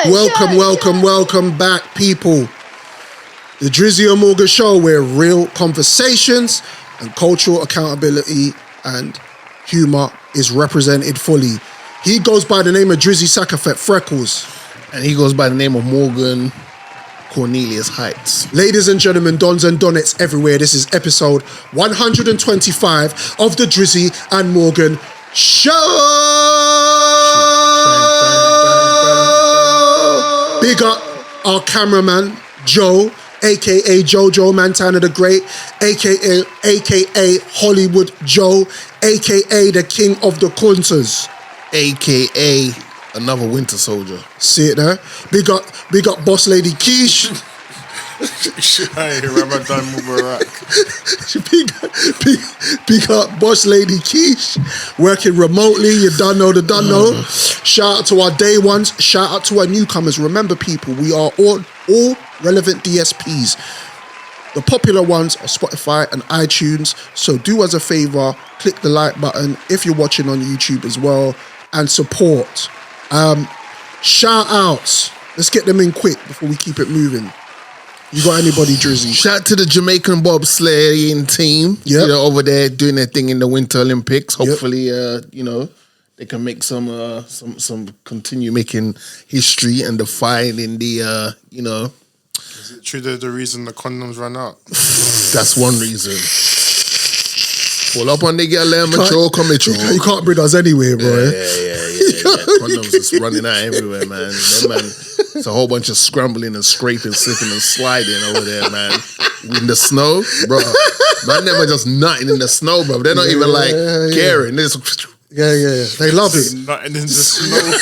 Welcome back, people. The Drizzy Morgan Show, where real conversations and cultural accountability and humour is represented fully. He goes by the name of Drizzy Sackafet Freckles. And he goes by the name of Morgan Cornelius Heights. Ladies and gentlemen, dons and donettes everywhere, this is episode 125 of the Drizzy and Morgan Show. Big up our cameraman, Joe, a.k.a. Jojo Montana the Great, a.k.a. Hollywood Joe, a.k.a. the King of the Kunters. A.k.a. another Winter Soldier. See it there? Big up Boss Lady Keish. Hey, Ramadan Mubarak. big up Boss Lady Keish. Working remotely, you done know. Shout out to our day ones. Shout out to our newcomers. Remember, people, we are all relevant DSPs. The popular ones are Spotify and iTunes. So do us a favor, click the like button if you're watching on YouTube as well, and support. Shout outs. Let's get them in quick before we keep it moving. You got anybody, Drizzy? Shout out to the Jamaican bobsleighing team. Yep. You know, over there doing their thing in the Winter Olympics. Hopefully, they can make some continue making history and defining the Is it true that the reason the condoms ran out? That's one reason. Pull up on the girl, you can't bring us anywhere, bro. Yeah. Condoms just running out everywhere, man. It's a whole bunch of scrambling and scraping, slipping and sliding over there, man. In the snow, bro. Man, never just nutting in the snow, bro. They're not even caring. They just... Yeah. They love it. Nutting in the snow.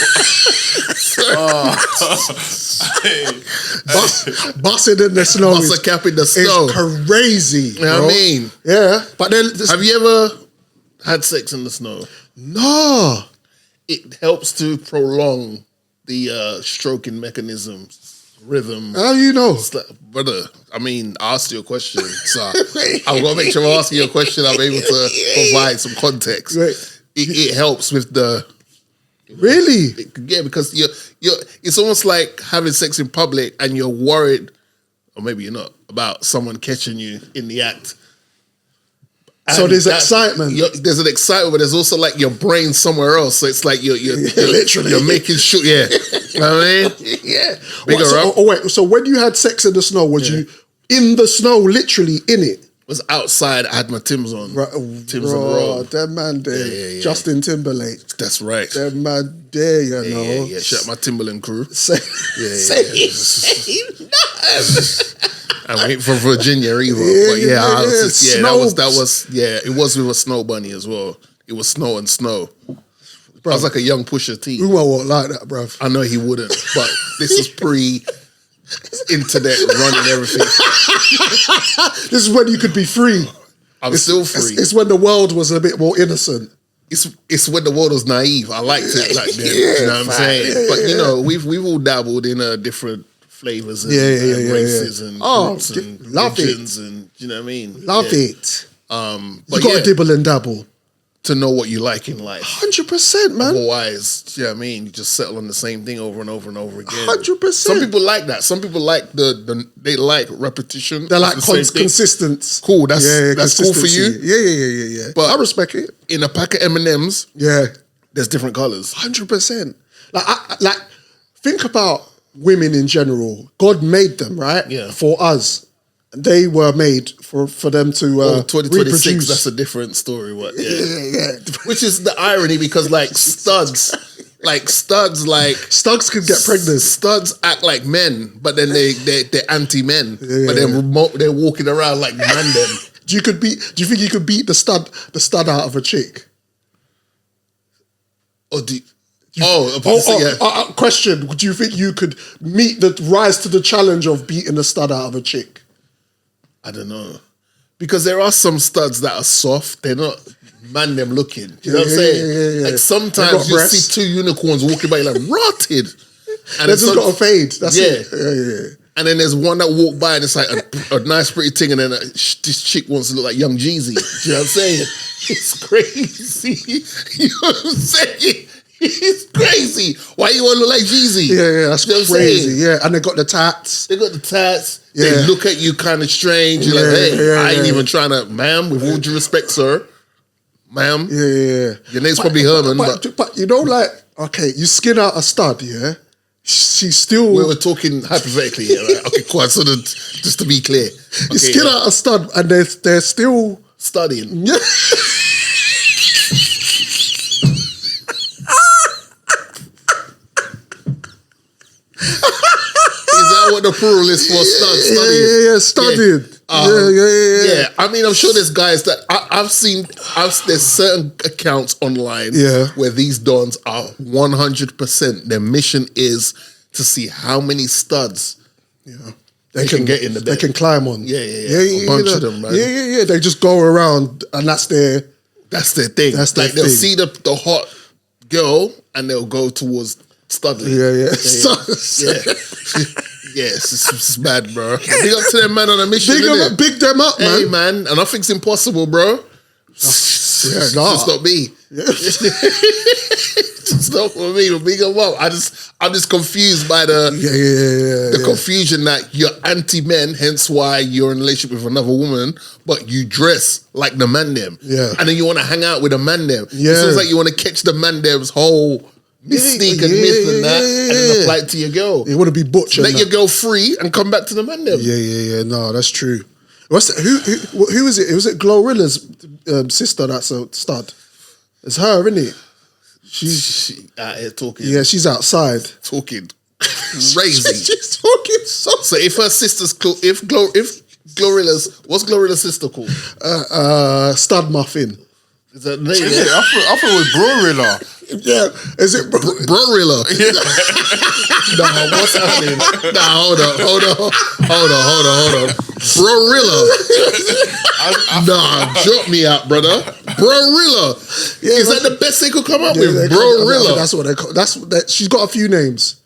Busting in the snow. Bust a cap in the snow. It's crazy. You know what I mean? Yeah. But then, have you ever had sex in the snow? No. It helps to prolong the stroking mechanism, rhythm. How you know? Brother, I mean, I asked you a question, so I've got to make sure I'm asking you a question. I'm able to provide some context. Right. It helps with the... Really? Yeah, because you're. It's almost like having sex in public and you're worried, or maybe you're not, about someone catching you in the act. So there's excitement. There's an excitement, but there's also like your brain somewhere else. So it's like you're literally you're making sure. Yeah, you know what I mean? Yeah. Wait. So when you had sex in the snow, was you in the snow, literally in it? Was outside. I had my Timbs on. Timbs on raw. That man there, Justin Timberlake. That's right. That man there, you know. Yeah. Shout out my Timberland crew. I went from Virginia either. It was with a snow bunny as well. It was snow and snow. Bro, I was like a young Pusha T. Who won't like that, bro? I know he wouldn't, but this is pre-internet running everything. This is when you could be free. I'm still free. It's when the world was a bit more innocent. It's when the world was naive. I liked it like that. You know what I'm saying? But you know, we've all dabbled in different flavors and races and groups and religions and you know what I mean? Love it. But you got to dibble and dabble to know what you like in life. 100%, man. Otherwise, you know what I mean? You just settle on the same thing over and over and over again. 100%. Some people like that. Some people like they like repetition. They like consistency. Cool. That's cool for you. Yeah. But I respect it. In a pack of M&Ms, there's different colors. 100%. Like think about women in general. God made them, right? Yeah. For us. They were made for them to 2026, reproduce. That's a different story. What? Yeah. Which is the irony because studs could get pregnant. Studs act like men, but then they're anti-men. But they're walking around like man them. Do you think you could beat the stud out of a chick? Question: do you think you could rise to the challenge of beating the stud out of a chick? I don't know. Because there are some studs that are soft. They're not man them looking. You know what I'm saying? Yeah. Like sometimes you see two unicorns walking by like rotted. And they just got a fade. That's it. Yeah. And then there's one that walked by and it's like a nice pretty thing and then this chick wants to look like Young Jeezy. You know what I'm saying? It's crazy. You know what I'm saying? It's crazy. Why you want to look like Jeezy? Yeah, that's You know what I'm crazy. saying? Yeah, and they got the tats. They got the tats. Yeah. They look at you kind of strange. You're like, hey, I ain't even trying to, ma'am, with all due respect, sir. Ma'am. Yeah. Your name's probably Herman, but you know, like, okay, you skin out a stud, yeah? She's still... We're talking hypothetically here, right? Okay, cool. So just to be clear. Okay, you skin out a stud and they're still... Studying. Yeah. Is that what the plural is for? Studying? Yeah, studying. Yeah. Yeah, I mean, I'm sure there's guys that I've seen. There's certain accounts online where these dons are 100%. Their mission is to see how many studs they can get in the bed. They can climb on. Yeah. A bunch of them, man. Yeah. They just go around and that's their thing. That's their thing. They'll see the hot girl and they'll go towards studly. Yes, it's bad, bro. Big up to them, man, on a mission. Big them up, man. Hey, man, and nothing's impossible, bro. Just not me. Just not for me. But big them up. I'm just confused by the confusion that you're anti-men, hence why you're in a relationship with another woman, but you dress like the man them. Yeah. And then you want to hang out with the man them. Yeah. It sounds like you want to catch the man them's whole mystique and myth and that, and then apply it to your girl. You want to be butchered. Let your girl free and come back to the man them. Yeah. No, that's true. Who is it? Was it Glorilla's sister that's a stud? It's her, isn't it? She's out here talking. Yeah, she's outside. Talking crazy. She's talking so if her sister's if Glorilla's, what's Glorilla's sister called? Stud Muffin. Is that name? I thought it was Brorilla. Yeah, is it Brorilla? No, what's happening? No, hold on. Brorilla. Nah, drop me out, brother. Brorilla. Yeah, is that the best they could come up with? Brorilla. That's what they call. She's got a few names.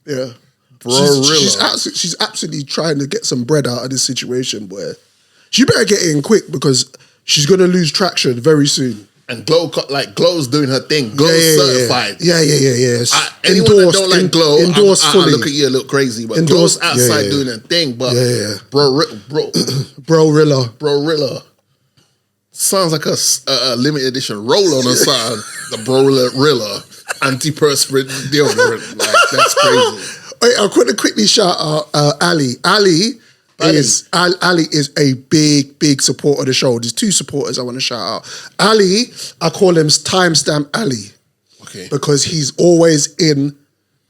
Yeah. Brorilla. She's absolutely trying to get some bread out of this situation, boy. She better get in quick because she's going to lose traction very soon. And Glow's doing her thing. Glow's certified. Yeah. Anyone that don't like Glow, fully. I look at you a little crazy, but Glow's outside doing her thing. But Brorilla. Sounds like a limited edition roll-on or something. The Brorilla antiperspirant deodorant. Like, that's crazy. Wait, I'm going to quickly shout out Ali. Ali is a big supporter of the show. There's two supporters I want to shout out. Ali, I call him Timestamp Ali. Okay. Because he's always in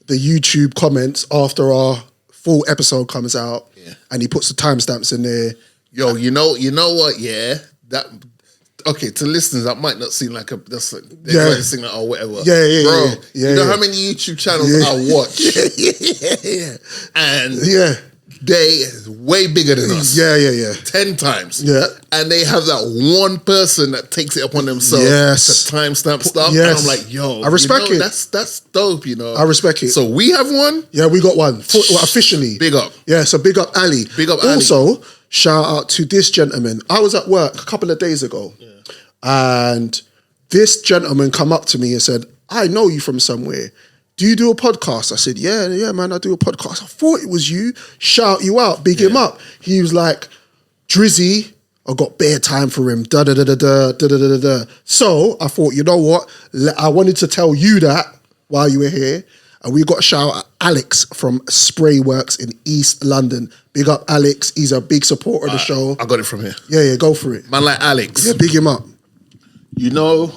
the YouTube comments after our full episode comes out. Yeah. And he puts the timestamps in there. Yo, you know what? Yeah. Okay, to listeners, that might not seem like might seem like, oh, whatever. Yeah. Bro, you know how many YouTube channels I watch? Yeah. And they way bigger than us. Yeah. 10 times. Yeah. And they have that one person that takes it upon themselves to timestamp stuff. Yes. And I'm like, yo, I respect it. That's dope, you know. I respect it. So we have one? Yeah, we got one. Officially. Big up. Yeah, so big up Ali. Big up Ali. Also, shout out to this gentleman. I was at work a couple of days ago. Yeah. And this gentleman come up to me and said, I know you from somewhere. Do you do a podcast? I said, yeah, man, I do a podcast. I thought it was you. Shout you out, big him up. He was like, Drizzy, I got bare time for him. Da. So I thought, you know what? I wanted to tell you that while you were here. And we got to shout out Alex from Spray Works in East London. Big up Alex. He's a big supporter of the show. I got it from here. Yeah, go for it. Man like Alex. Yeah, big him up. You know,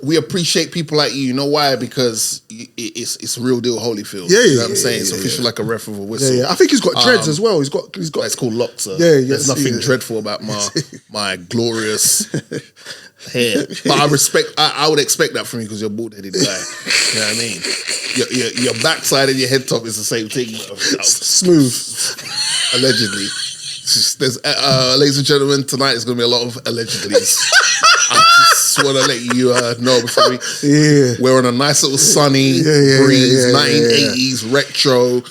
we appreciate people like you. You know why? Because it's real deal Holyfield. Yeah, you know what I'm saying? It's official like a ref with a whistle. Yeah. I think he's got dreads as well. He's got. It's called locks. There's nothing dreadful about my glorious hair. But I would expect that from you because you're a bald-headed guy. You know what I mean? Your backside and your head top is the same thing. Smooth. Allegedly. There's, ladies and gentlemen, tonight is going to be a lot of allegedlys. just want to let you know before we're on a nice little sunny breeze, 1980s retro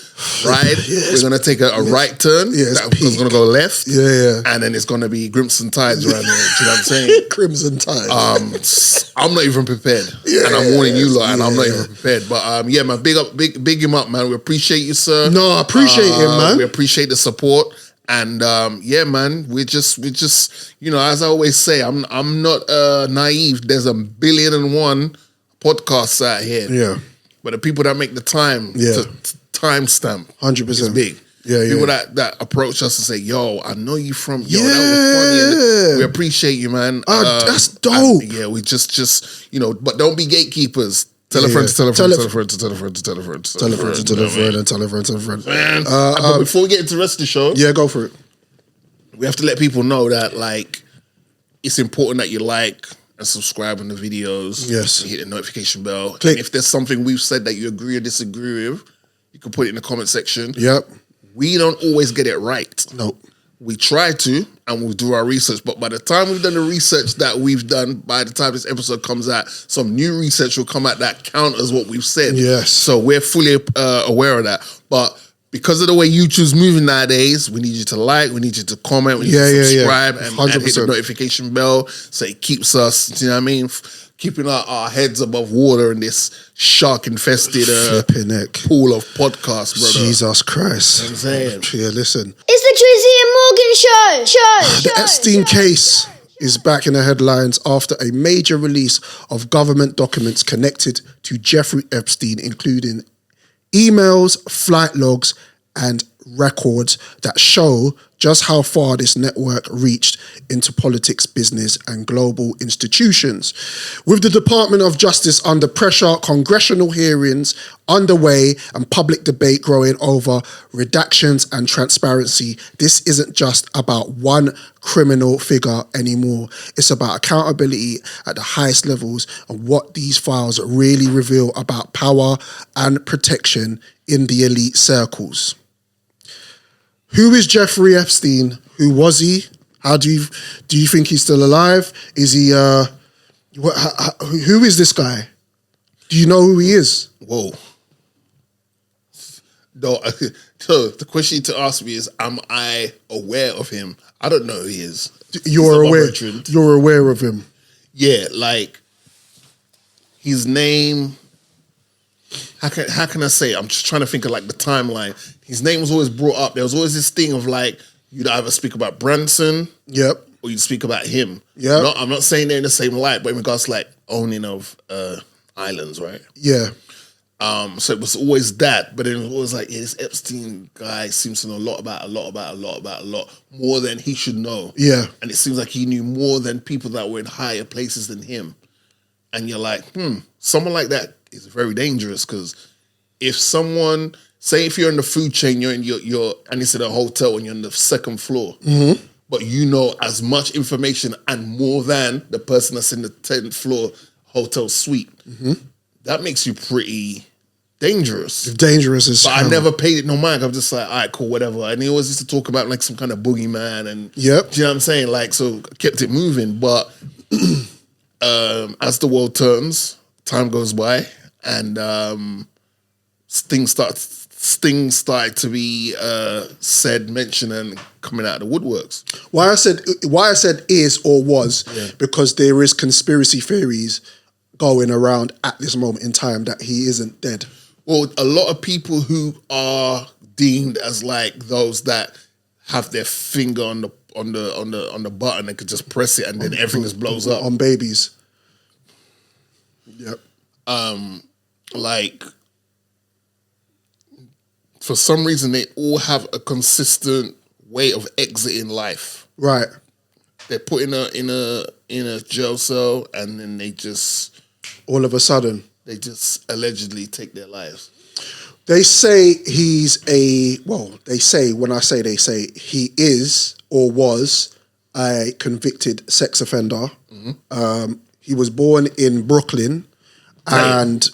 ride. We're going to take a right turn. It's going to go left. And then it's going to be Crimson Tides around here. Do you know what I'm saying? Crimson Tides. I'm not even prepared. And I'm warning you lot, and I'm not even prepared. But man, big him up, man. We appreciate you, sir. No, I appreciate him, man. We appreciate the support. And man, we just as I always say, I'm not naive. There's 1,000,000,001 podcasts out here. Yeah. But the people that make the time to timestamp 100% is big. People that approach us and say, yo, I know you from that was funny. We appreciate you, man. That's dope. We just but don't be gatekeepers. Tell a friend to tell a friend to tell a friend to tell a friend to tell a friend to tell a friend to tell a friend and tell a friend to tell a friend. Man, but before we get into the rest of the show, go for it. We have to let people know that it's important that you like and subscribe on the videos. Yes. And hit the notification bell. Click. And if there's something we've said that you agree or disagree with, you can put it in the comment section. Yep. We don't always get it right. No. We try to, and we'll do our research. But by the time we've done the research that we've done, by the time this episode comes out, some new research will come out that counters what we've said. Yes. So we're fully aware of that. But because of the way YouTube's moving nowadays, we need you to like, we need you to comment, we need you to subscribe, and hit the notification bell so it keeps us, you know what I mean, keeping our heads above water in this shark-infested pool of podcasts, brother. Jesus Christ. You know what I'm saying? Yeah, listen. It's the Drizzy Morgan Show. The Epstein case is back in the headlines after a major release of government documents connected to Jeffrey Epstein, including emails, flight logs, and records that show just how far this network reached into politics, business, and global institutions. With the Department of Justice under pressure, congressional hearings underway, and public debate growing over redactions and transparency, this isn't just about one criminal figure anymore. It's about accountability at the highest levels and what these files really reveal about power and protection in the elite circles. Who is Jeffrey Epstein? Who was he? How do you think he's still alive? Is he? Who is this guy? Do you know who he is? Whoa. No. So the question to ask me is, am I aware of him? I don't know who he is. You're aware. You're aware of him. Yeah, his name. How can I say? I'm just trying to think of the timeline. His name was always brought up. There was always this thing of you'd either speak about Branson, or you'd speak about him. Yeah, I'm not saying they're in the same light, but in regards to owning of islands, right? Yeah. So it was always that, but then it was always this Epstein guy seems to know a lot more than he should know. Yeah, and it seems like he knew more than people that were in higher places than him. And you're someone like that is very dangerous, because if someone, say if you're in the food chain, you're and it's in a hotel and you're on the second floor, but you know as much information and more than the person that's in the 10th floor hotel suite, that makes you pretty dangerous. Dangerous as But I never paid it no mind. I'm just all right, cool, whatever. And he always used to talk about some kind of boogeyman, and do you know what I'm saying? So kept it moving. But as the world turns, time goes by, and things started to be said, mentioned, and coming out of the woodworks. Why I said is or was, because there is conspiracy theories going around at this moment in time that he isn't dead. Well, a lot of people who are deemed as those that have their finger on the button and could just press it and then everything just blows up. On babies. Yep. For some reason, they all have a consistent way of exiting life. Right. They're put in a jail cell, and then they just all of a sudden they just allegedly take their lives. They say when I say they say, he is or was a convicted sex offender. He was born in Brooklyn, and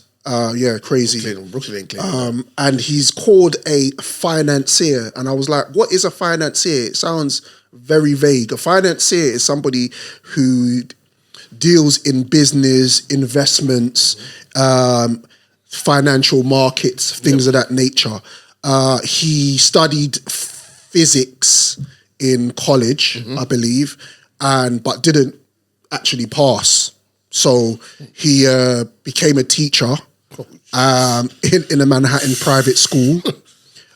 crazy. Brooklyn. And he's called a financier. And I was like, what is a financier? It sounds very vague. A financier is somebody who deals in business, investments, financial markets, things of that nature. He studied physics in college, I believe, but didn't actually pass. So he became a teacher in a Manhattan private school.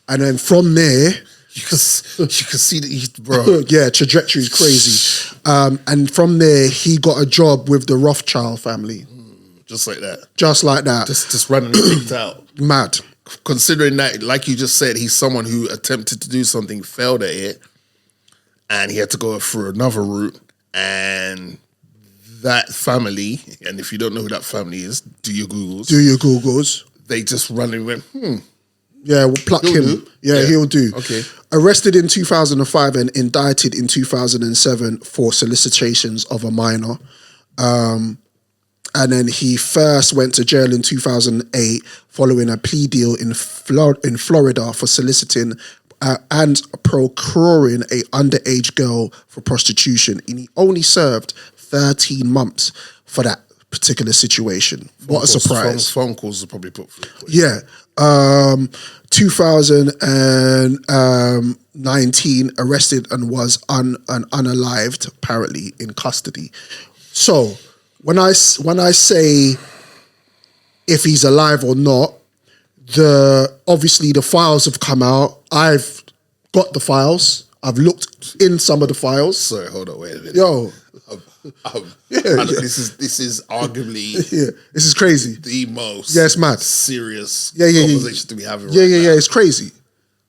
And then from there... You can see that, bro. Yeah, trajectory is crazy. And from there, he got a job with the Rothschild family. Just like that. Just like that. Just running things out. Mad. Considering that, like you just said, he's someone who attempted to do something, failed at it, and he had to go through another route. And that family, and if you don't know who that family is, do your Googles. They just randomly went, Yeah, we'll pluck him. Do. Yeah, he'll do. Okay. Arrested in 2005 and indicted in 2007 for solicitations of a minor. And then he first went to jail in 2008 following a plea deal in Florida for soliciting and procuring a underage girl for prostitution. And he only served 13 months for that particular situation. What a surprise. Phone calls are probably put through. Yeah. 2019, arrested and was unalived, apparently, in custody. So, when I say if he's alive or not, obviously the files have come out. I've got the files. I've looked in some of the files. Sorry, hold on, wait a minute. Yo. This is arguably this is crazy. The most it's mad. Serious conversation to be having right now. Yeah, it's crazy.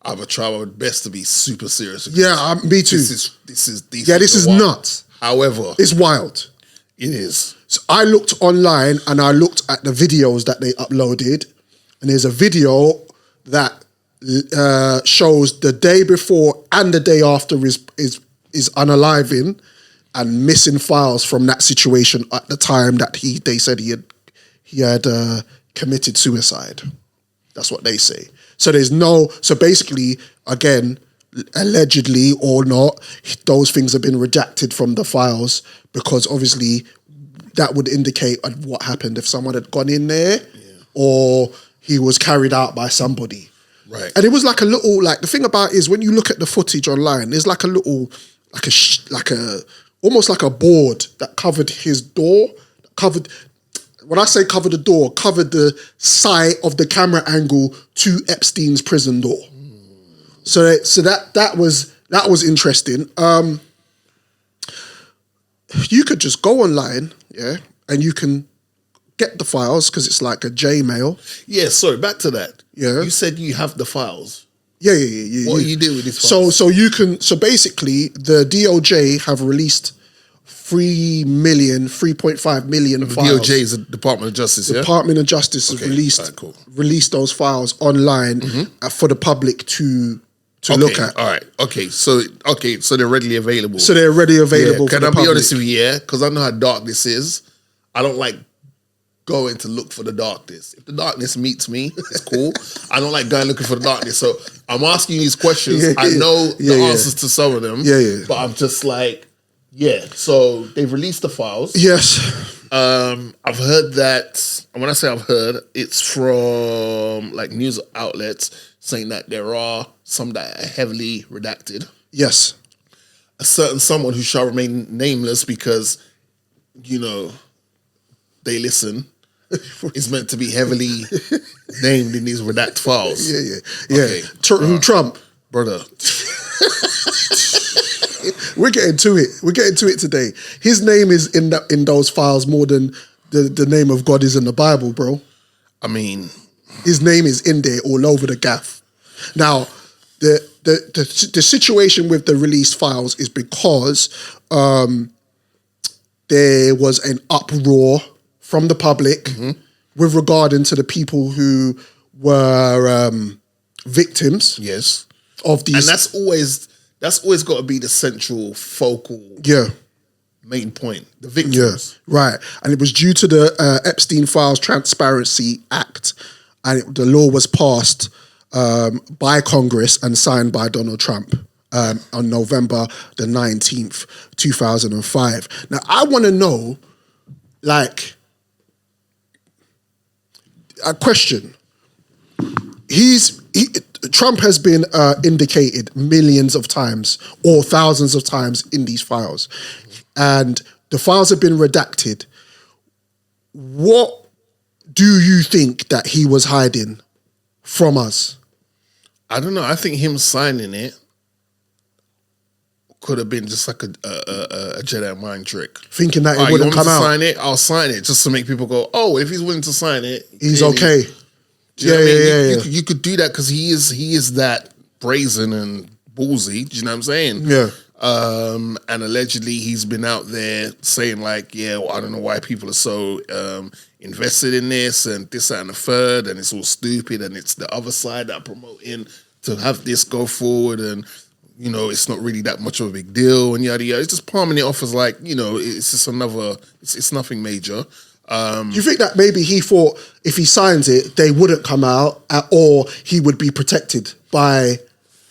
I would try my best to be super serious. Yeah, me too. This is nuts. However, it's wild. It is. So I looked online and I looked at the videos that they uploaded, and there's a video that shows the day before and the day after is unaliving and missing files from that situation at the time that they said he had committed suicide. That's what they say. So so basically, again, allegedly or not, those things have been redacted from the files because obviously that would indicate what happened if someone had gone in there or he was carried out by somebody. Right. And it was like a little, the thing about it is when you look at the footage online, there's like a little, almost like a board that covered his door, when I say cover the door, covered the side of the camera angle to Epstein's prison door. So that was interesting. You could just go online, and you can get the files because it's like a Gmail. Yeah, sorry, back to that. Yeah. You said you have the files. Yeah. What do you do with these files? So basically the DOJ have released 3.5 million files. DOJ is the Department of Justice, Department of Justice has released those files online for the public to look at. All right. Okay. So they're readily available. So they're readily available for Can the I be public. honest with you? Because I know how dark this is. I don't like going to look for the darkness. If the darkness meets me, it's cool. I don't like going looking for the darkness. So I'm asking you these questions. I know the answers to some of them. But I'm just like, so they've released the files. Yes. I've heard that, and when I say I've heard, it's from news outlets saying that there are some that are heavily redacted. Yes. A certain someone who shall remain nameless because, they listen, is meant to be heavily named in these redacted files. Yeah. Okay. Trump. Brother. We're getting to it. We're getting to it today. His name is in those files more than the name of God is in the Bible, bro. I mean, his name is in there all over the gaff. Now, the situation with the released files is because there was an uproar from the public with regarding to the people who were victims. Yes. Of these, and that's always got to be the central focal main point, the victims. Right. And it was due to the Epstein Files Transparency Act, and the law was passed by Congress and signed by Donald Trump on November the 19th, 2005. Now, I want to know like, a question. Trump has been indicated millions of times or thousands of times in these files, and the files have been redacted. What do you think that he was hiding from us? I don't know. I think him signing it could have been just like a Jedi mind trick. Thinking that All it right, wouldn't you want come me to out. sign it? I'll sign it just to make people go, oh, if he's willing to sign it, He's clearly- okay. Do you know what I mean? Yeah. You could do that because he is that brazen and ballsy. Do you know what I'm saying? Yeah. And allegedly he's been out there saying like, yeah, well, I don't know why people are so invested in this and this, that, and the third, and it's all stupid, and it's the other side that are promoting to have this go forward, and you know, it's not really that much of a big deal, and yada yada. It's just palming it off as like, you know, it's just another. It's nothing major. Do you think that maybe he thought if he signs it, they wouldn't come out, or he would be protected by?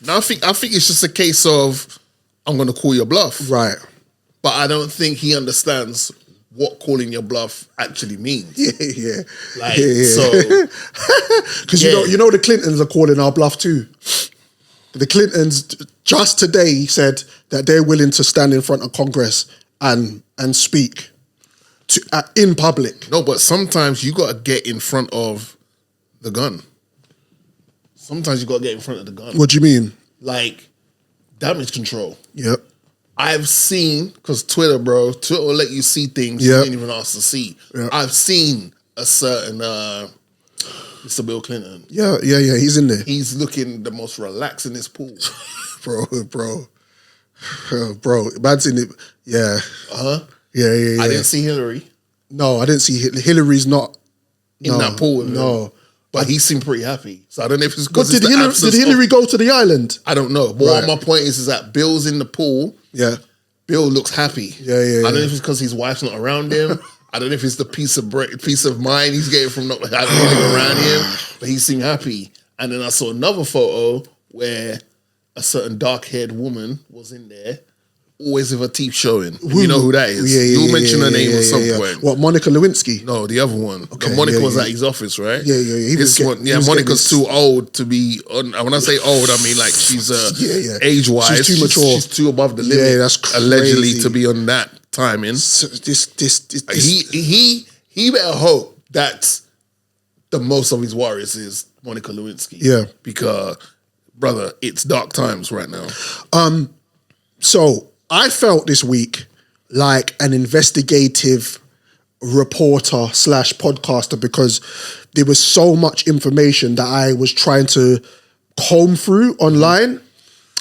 No, I think it's just a case of I'm going to call your bluff, Right. but I don't think he understands what calling your bluff actually means. Yeah. Like, Yeah. so Because Yeah. you know the Clintons are calling our bluff too. The Clintons just today said that they're willing to stand in front of Congress and speak in public. no, but sometimes you got to get in front of the gun. Sometimes you got to get in front of the gun. What do you mean? Like damage control. Yep. I've seen, because Twitter will let you see things you Yep. didn't even ask to see. Yep. I've seen a certain Mr. Bill Clinton. Yeah. He's in there, He's looking the most relaxed in his pool. bro. Man's in it. Yeah. Yeah. I didn't see Hillary No, I didn't see Hillary's not in that pool with him. No. But he seemed pretty happy. So I don't know if it's But because did Hillary go to the island? I don't know. But Right. my point is that Bill's in the pool. Yeah. Bill looks happy. Yeah. I don't know if it's because his wife's not around him. I don't know if it's the peace of mind he's getting from not having anything around him. But he seemed happy. And then I saw another photo where a certain dark-haired woman was in there, always with her teeth showing. And you know who that is. You'll mention her name at some point. What, Monica Lewinsky? No, the other one. Okay, Monica yeah, was yeah. at his office, right? Yeah. He was This one, he was Monica's getting too old to be on. When I say old, I mean like she's Yeah. age-wise. She's too mature. She's too above the limit. Yeah, that's crazy. Allegedly to be on that timing. So this He better hope that the most of his warriors is Monica Lewinsky. Yeah. Because, brother, it's dark times right now. So I felt this week like an investigative reporter / podcaster because there was so much information that I was trying to comb through online.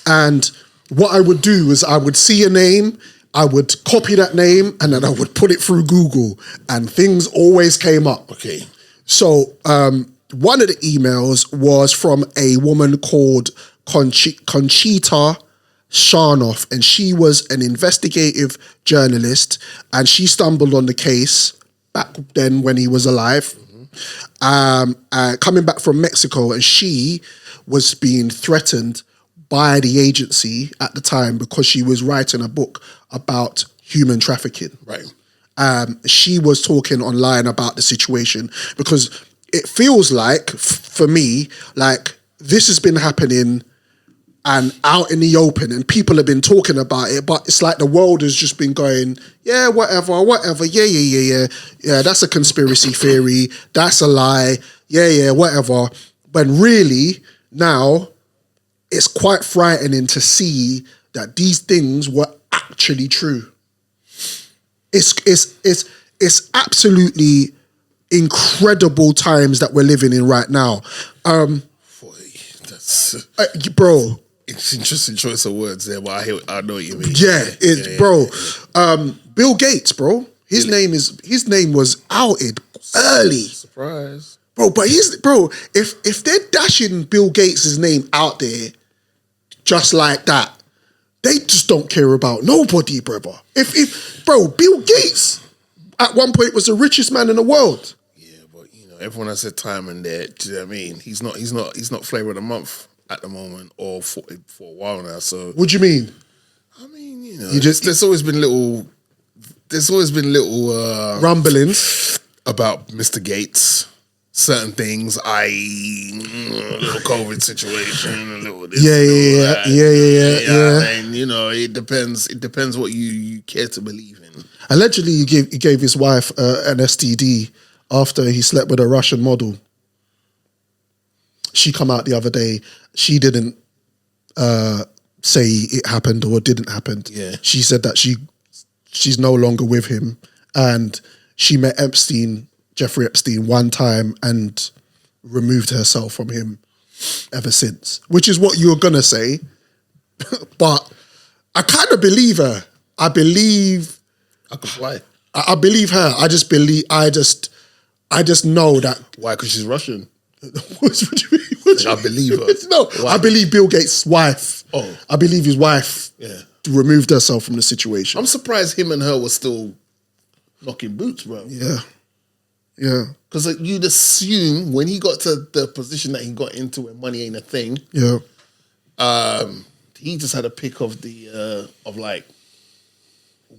And what I would do is I would see a name, I would copy that name, and then I would put it through Google, and things always came up. Okay. So one of the emails was from a woman called Conchita Sharnoff, and she was an investigative journalist, and she stumbled on the case back then when he was alive, coming back from Mexico, and she was being threatened by the agency at the time because she was writing a book about human trafficking. Right. She was talking online about the situation because it feels like, for me, like this has been happening and out in the open and people have been talking about it, but it's like the world has just been going, yeah, whatever, yeah, that's a conspiracy theory, that's a lie, yeah, whatever. But really, now, it's quite frightening to see that these things were actually true. It's absolutely incredible times that we're living in right now. Boy, that's... Bro, It's an interesting choice of words there, but I know what you mean. Bro. Bill Gates, bro. His name was outed early. Surprise. Bro, but if they're dashing Bill Gates' name out there just like that, they just don't care about nobody, brother. If Bill Gates at one point was the richest man in the world. Yeah, but everyone has their time in there. Do you know what I mean? He's not flavor of the month at the moment, or for a while now. So What do you mean? I mean, there's always been little there's always been little rumblings about Mr. Gates. Certain things, i.e., a little COVID situation, a little this, yeah. And you know, it depends. It depends what you care to believe in. Allegedly, he gave his wife an STD after he slept with a Russian model. She come out the other day. She didn't say it happened or didn't happen. Yeah. She said that she's no longer with him, and she met Jeffrey Epstein one time and removed herself from him ever since, which is what you're going to say. But I kind of believe her. I believe Why? I believe her. I just know that. Why? Because she's Russian. What do you mean? I believe her. No, Why? I believe Bill Gates' wife. Oh. I believe his wife removed herself from the situation. I'm surprised him and her were still knocking boots, bro. Yeah. Because you'd assume when he got to the position that he got into where money ain't a thing, he just had a pick of the of like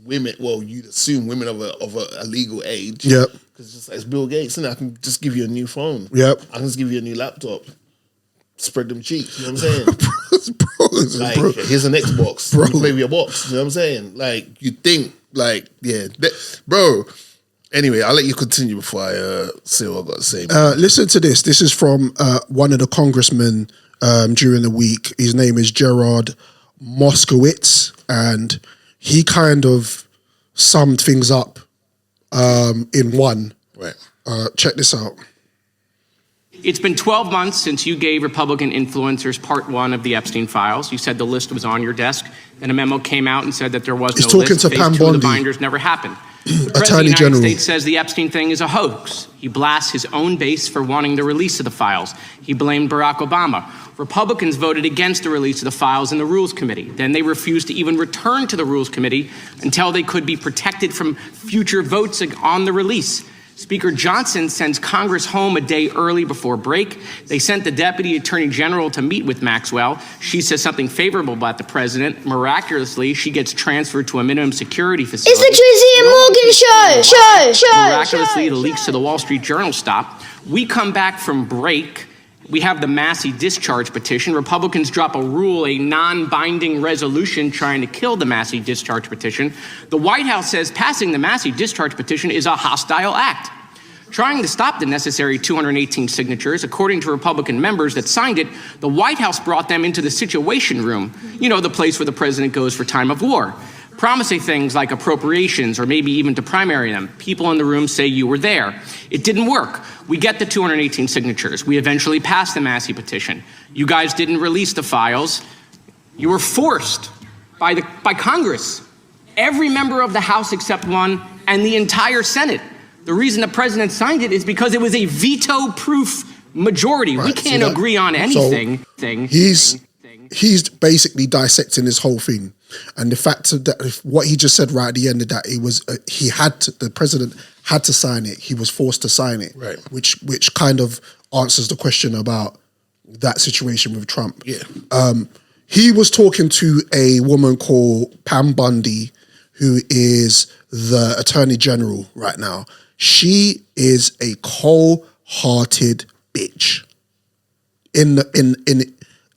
women. Well, you'd assume women of a legal age. Yep. Because it's Bill Gates, and I can just give you a new phone. Yep. I can just give you a new laptop. Spread them cheeks. You know what I'm saying? bro. Here's an Xbox. Bro. You play with your box. You know what I'm saying? Like, you think, like, bro. Anyway, I'll let you continue before I say what I've got to say. Listen to this. This is from one of the congressmen during the week. His name is Gerard Moskowitz, and he kind of summed things up in one. Right. Check this out. It's been 12 months since you gave Republican influencers part one of the Epstein Files. You said the list was on your desk. Then a memo came out and said that there was He's no talking list. to Phase Pam two of the Bondi. binders never happened. The President Attorney of the United General. States says the Epstein thing is a hoax. He blasts his own base for wanting the release of the files. He blamed Barack Obama. Republicans voted against the release of the files in the Rules Committee. Then they refused to even return to the Rules Committee until they could be protected from future votes on the release. Speaker Johnson sends Congress home a day early before break. They sent the Deputy Attorney General to meet with Maxwell. She says something favorable about the president. Miraculously, she gets transferred to a minimum security facility. It's the Drizzy Morgan Show. Miraculously, the leaks to the Wall Street Journal stop. We come back from break. We have the Massey discharge petition. Republicans drop a rule, a non-binding resolution trying to kill the Massey discharge petition. The White House says passing the Massey discharge petition is a hostile act. Trying to stop the necessary 218 signatures, according to Republican members that signed it, the White House brought them into the Situation Room, you know, the place where the president goes for time of war, promising things like appropriations or maybe even to primary them. People in the room say you were there. It didn't work. We get the 218 signatures. We eventually passed the Massey petition. You guys didn't release the files. You were forced by Congress. Every member of the House except one and the entire Senate. The reason the president signed it is because it was a veto-proof majority. Right, we can't agree on anything. He's basically dissecting this whole thing, and the fact that what he just said right at the end of that, it was the president had to sign it. He was forced to sign it, right? Which kind of answers the question about that situation with Trump. Yeah. He was talking to a woman called Pam Bondi, who is the Attorney General right now. She is a cold-hearted bitch.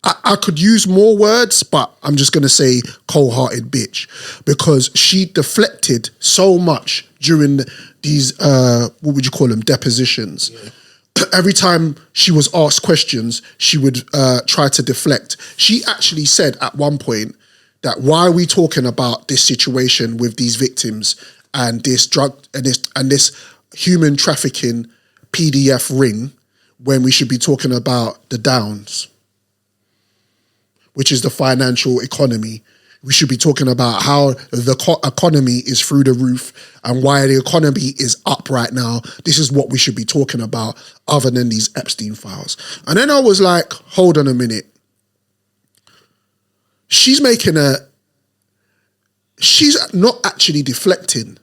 I could use more words, but I'm just going to say cold-hearted bitch, because she deflected so much during these, what would you call them, depositions. Yeah. Every time she was asked questions, she would try to deflect. She actually said at one point that why are we talking about this situation with these victims and this drug and this human trafficking PDF ring when we should be talking about the Downs, which is the financial economy. We should be talking about how the economy is through the roof and why the economy is up right now. This is what we should be talking about other than these Epstein files. And then I was like, hold on a minute. She's not actually deflecting.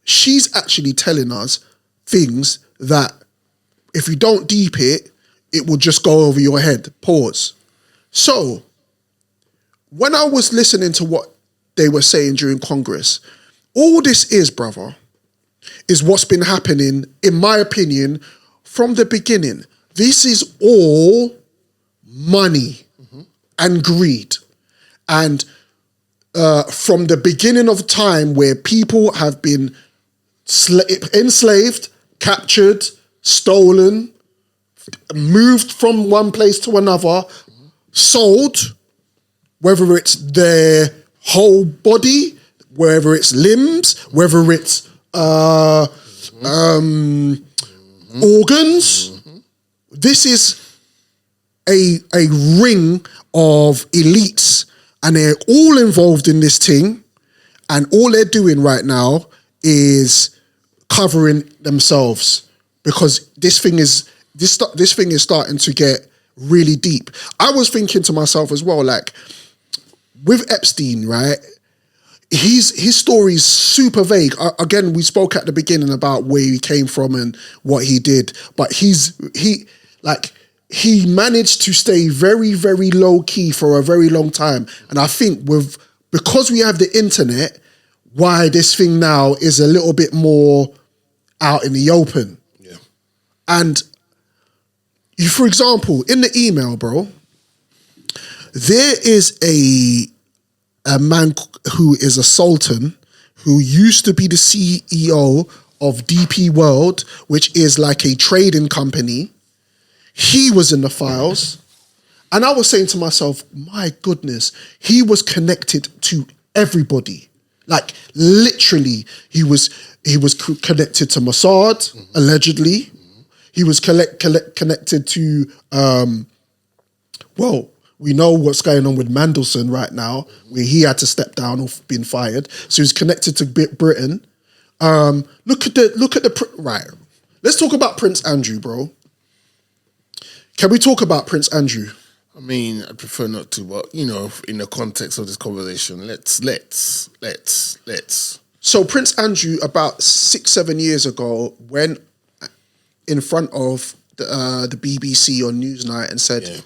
She's actually telling us things that if you don't deep it, it will just go over your head. Pause. So, when I was listening to what they were saying during Congress, all this is, brother, is what's been happening, in my opinion, from the beginning. This is all money and greed. And from the beginning of time where people have been enslaved, captured, stolen, moved from one place to another, sold, whether it's their whole body, whether it's limbs, whether it's organs. This is a ring of elites, and they're all involved in this thing, and all they're doing right now is covering themselves, because this thing is starting to get really deep. I was thinking to myself as well, like, with Epstein, right? His story is super vague. Again, we spoke at the beginning about where he came from and what he did, but he managed to stay very, very low key for a very long time. And I think because we have the internet, why this thing now is a little bit more out in the open. Yeah. And for example, in the email, bro, there is a man who is a sultan who used to be the CEO of DP World, which is like a trading company. He was in the files. And I was saying to myself, my goodness, he was connected to everybody. Like, literally, he was connected to Mossad, allegedly. He was connected to, we know what's going on with Mandelson right now, where he had to step down or been fired. So he's connected to Britain. Look at the right. Let's talk about Prince Andrew, bro. Can we talk about Prince Andrew? I mean, I prefer not to, but in the context of this conversation, let's. So Prince Andrew, about 6-7 years ago, went in front of the BBC on Newsnight and said,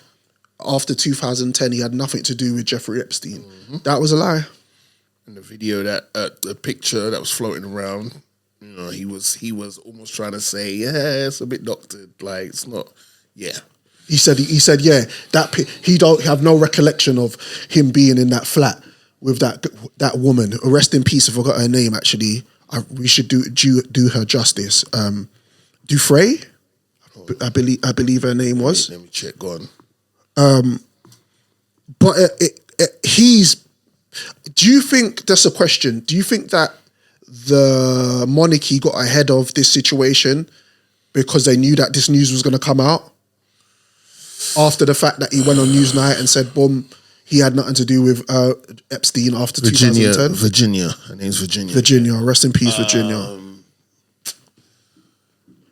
after 2010, he had nothing to do with Jeffrey Epstein. That was a lie. And the video the picture that was floating around, he was almost trying to say, yeah, it's a bit doctored, like it's not, yeah. He said, yeah, he don't have no recollection of him being in that flat with that woman. Rest in peace. I forgot her name. Actually, we should do her justice. Dufresne, I believe her name was. Let me check. Go on. But do you think, that's a question, do you think that the monarchy got ahead of this situation because they knew that this news was going to come out? After the fact that he went on Newsnight and said, boom, he had nothing to do with Epstein after 2010? Virginia. Her name's Virginia. Virginia. Rest in peace, Virginia.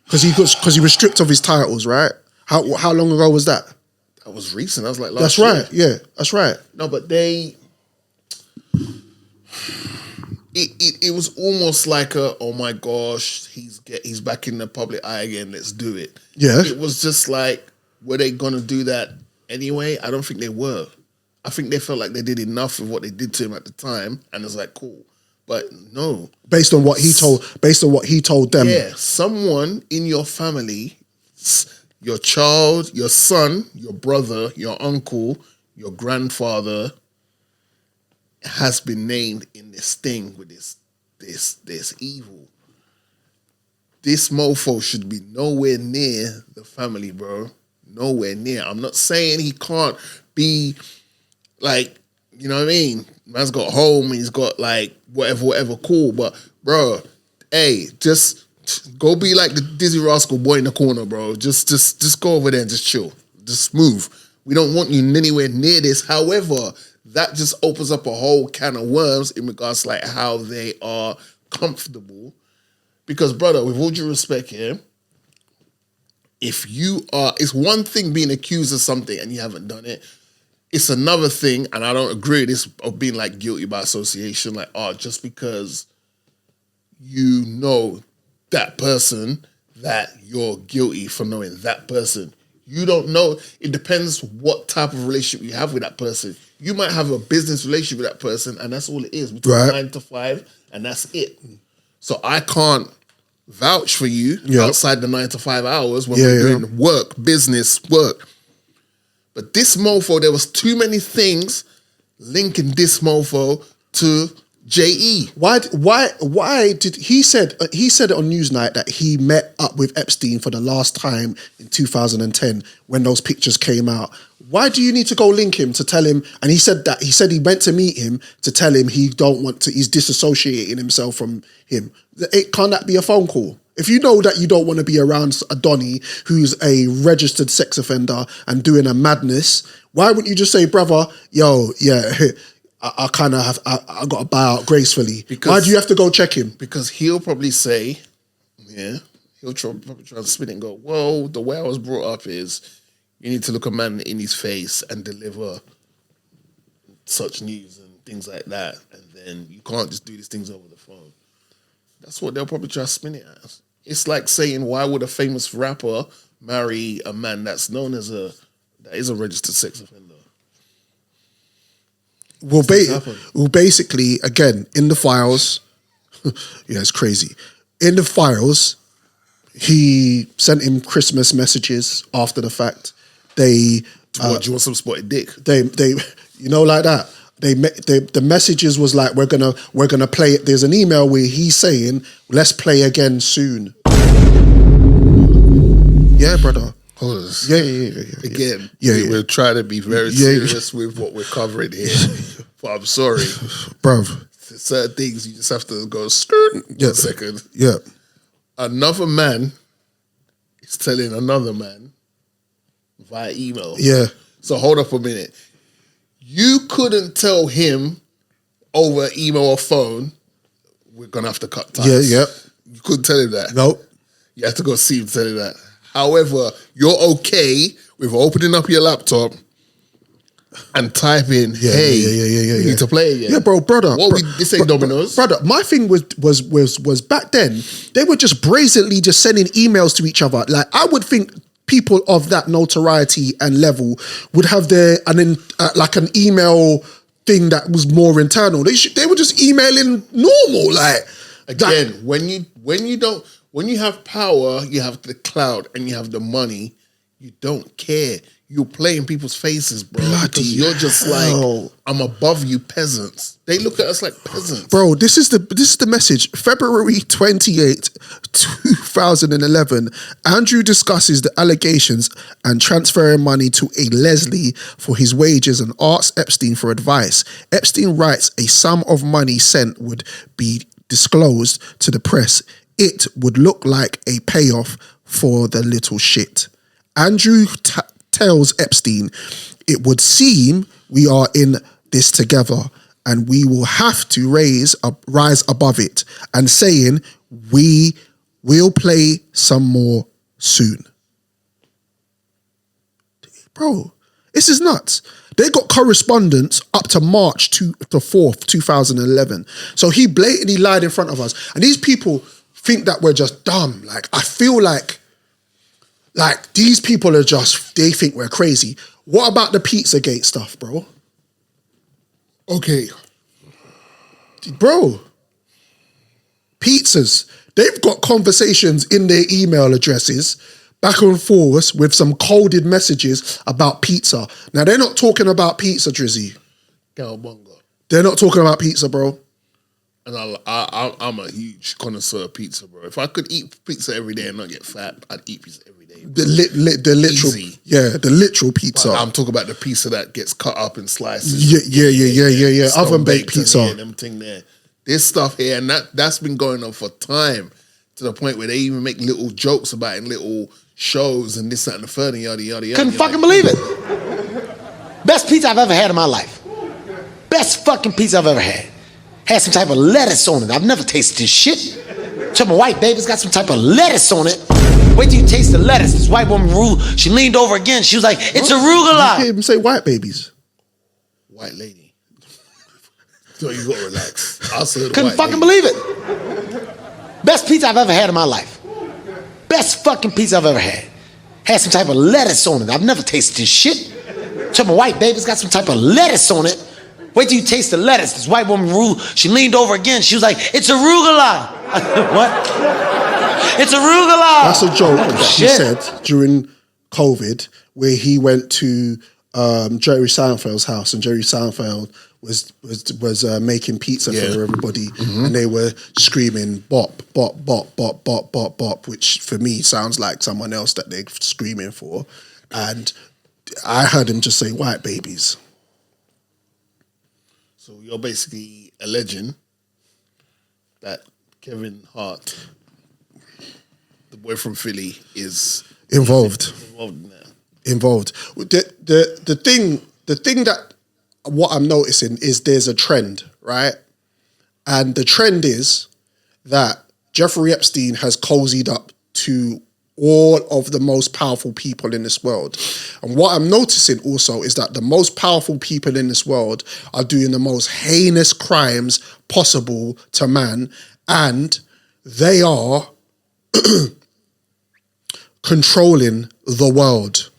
Because he was stripped of his titles, right? How long ago was that? That was recent. That was like last That's year. right. Yeah, that's right. No, but it was almost like oh my gosh, he's back in the public eye again. Let's do it. Yeah. It was just like, were they gonna do that anyway? I don't think they were. I think they felt like they did enough of what they did to him at the time, and it's like, cool. But no. Based on what he told them. Yeah, someone in your family, your child, your son, your brother, your uncle, your grandfather has been named in this thing with this evil. This mofo should be nowhere near the family, bro. Nowhere near. I'm not saying he can't be like, you know what I mean? Man's got home, he's got like whatever, cool. But bro, hey, just go be like the Dizzy Rascal boy in the corner, bro. Just go over there and just chill. Just move. We don't want you anywhere near this. However, that just opens up a whole can of worms in regards to like how they are comfortable. Because brother, with all due respect here, it's one thing being accused of something and you haven't done it. It's another thing, and I don't agree with this, of being like guilty by association. Like, just because you know that person, that you're guilty for knowing that person. You don't know. It depends what type of relationship you have with that person. You might have a business relationship with that person, and that's all it is. Between 9 to 5, and that's it. So I can't vouch for you outside the 9 to 5 hours when we're doing work, business, work. But this mofo, there was too many things linking this mofo to JE. Why did he said it on Newsnight that he met up with Epstein for the last time in 2010 when those pictures came out? Why do you need to go link him to tell him? And he said he went to meet him to tell him he's disassociating himself from him. Can't that be a phone call? If you know that you don't want to be around a Donny who's a registered sex offender and doing a madness, why wouldn't you just say, brother, yo, yeah, I kind of have, I got to bow out gracefully. Why do you have to go check him? Because he'll probably say, he'll probably try to spin it and go, well, the way I was brought up is you need to look a man in his face and deliver such news and things like that. And then you can't just do these things over the phone. That's what they'll probably try to spin it as. It's like saying, why would a famous rapper marry a man that's known as that is a registered sex offender? Well, basically, again, in the files, it's crazy. In the files, he sent him Christmas messages after the fact. Do you want some spotted dick? They like that. The messages was like, we're gonna play it. There's an email where he's saying, let's play again soon. Yeah, brother. Yeah. Again, we're trying to be very serious with what we're covering here. But I'm sorry. Bruv. Certain things you just have to go skirt 1 second. Yeah. Another man is telling another man via email. Yeah. So hold up a minute. You couldn't tell him over email or phone, we're gonna have to cut ties. Yeah. You couldn't tell him that. Nope. You had to go see him tell him that. However, you're okay with opening up your laptop and typing, we need to play again. Yeah, brother. This ain't Domino's. Brother, my thing was back then, they were just brazenly just sending emails to each other. Like, I would think people of that notoriety and level would have like an email thing that was more internal. They were just emailing normal. Like, again, when you have power, you have the clout and you have the money, you don't care. You're playing people's faces, bro. You're just like, I'm above you peasants. They look at us like peasants. Bro, this is the message. February 28, 2011, Andrew discusses the allegations and transferring money to a Leslie for his wages and asks Epstein for advice. Epstein writes a sum of money sent would be disclosed to the press. It would look like a payoff for the little shit. Andrew tells Epstein, it would seem we are in this together and we will have to rise above it, and saying we will play some more soon. Bro, this is nuts. They got correspondence up to March the 4th, 2011. So he blatantly lied in front of us. And these people think that we're just dumb. Like, I feel like these people are they think we're crazy. What about the Pizzagate stuff, bro? Okay. Bro, pizzas. They've got conversations in their email addresses back and forth with some coded messages about pizza. Now, they're not talking about pizza, Drizzy. Cowabunga. They're not talking about pizza, bro. And I'm a huge connoisseur of pizza, bro. If I could eat pizza every day and not get fat, I'd eat pizza every day. The literal, the literal pizza. But I'm talking about the pizza that gets cut up in slices. Yeah. Oven baked pizza. Them thing there. This stuff here, and that's been going on for time, to the point where they even make little jokes about it in little shows and this, that, and the third, and yada, yada, yada. Couldn't fucking believe it. Best pizza I've ever had in my life. Best fucking pizza I've ever had. Had some type of lettuce on it. I've never tasted this shit. Some white baby's got some type of lettuce on it. Wait till you taste the lettuce. This white woman, she leaned over again. She was like, it's arugula. You can't even say white babies. White lady. So you gotta relax. I said couldn't fucking believe it. Best pizza I've ever had in my life. Best fucking pizza I've ever had. Had some type of lettuce on it. I've never tasted this shit. Tell my white baby's got some type of lettuce on it. Wait till you taste the lettuce. This white woman, she leaned over again. She was like, it's arugula. What? It's arugula. That's a joke that he Shit. said during COVID, where he went to Jerry Seinfeld's house, and Jerry Seinfeld was making pizza for everybody, and they were screaming bop, bop, bop, bop, bop, bop, bop, which for me sounds like someone else that they're screaming for. And I heard him just say white babies. So you're basically alleging that Kevin Hart, the boy from Philly, is Involved. in that. Involved. The thing that what I'm noticing is there's a trend, right? And the trend is that Jeffrey Epstein has cozied up to all of the most powerful people in this world. And what I'm noticing also is that the most powerful people in this world are doing the most heinous crimes possible to man, and they are controlling the world.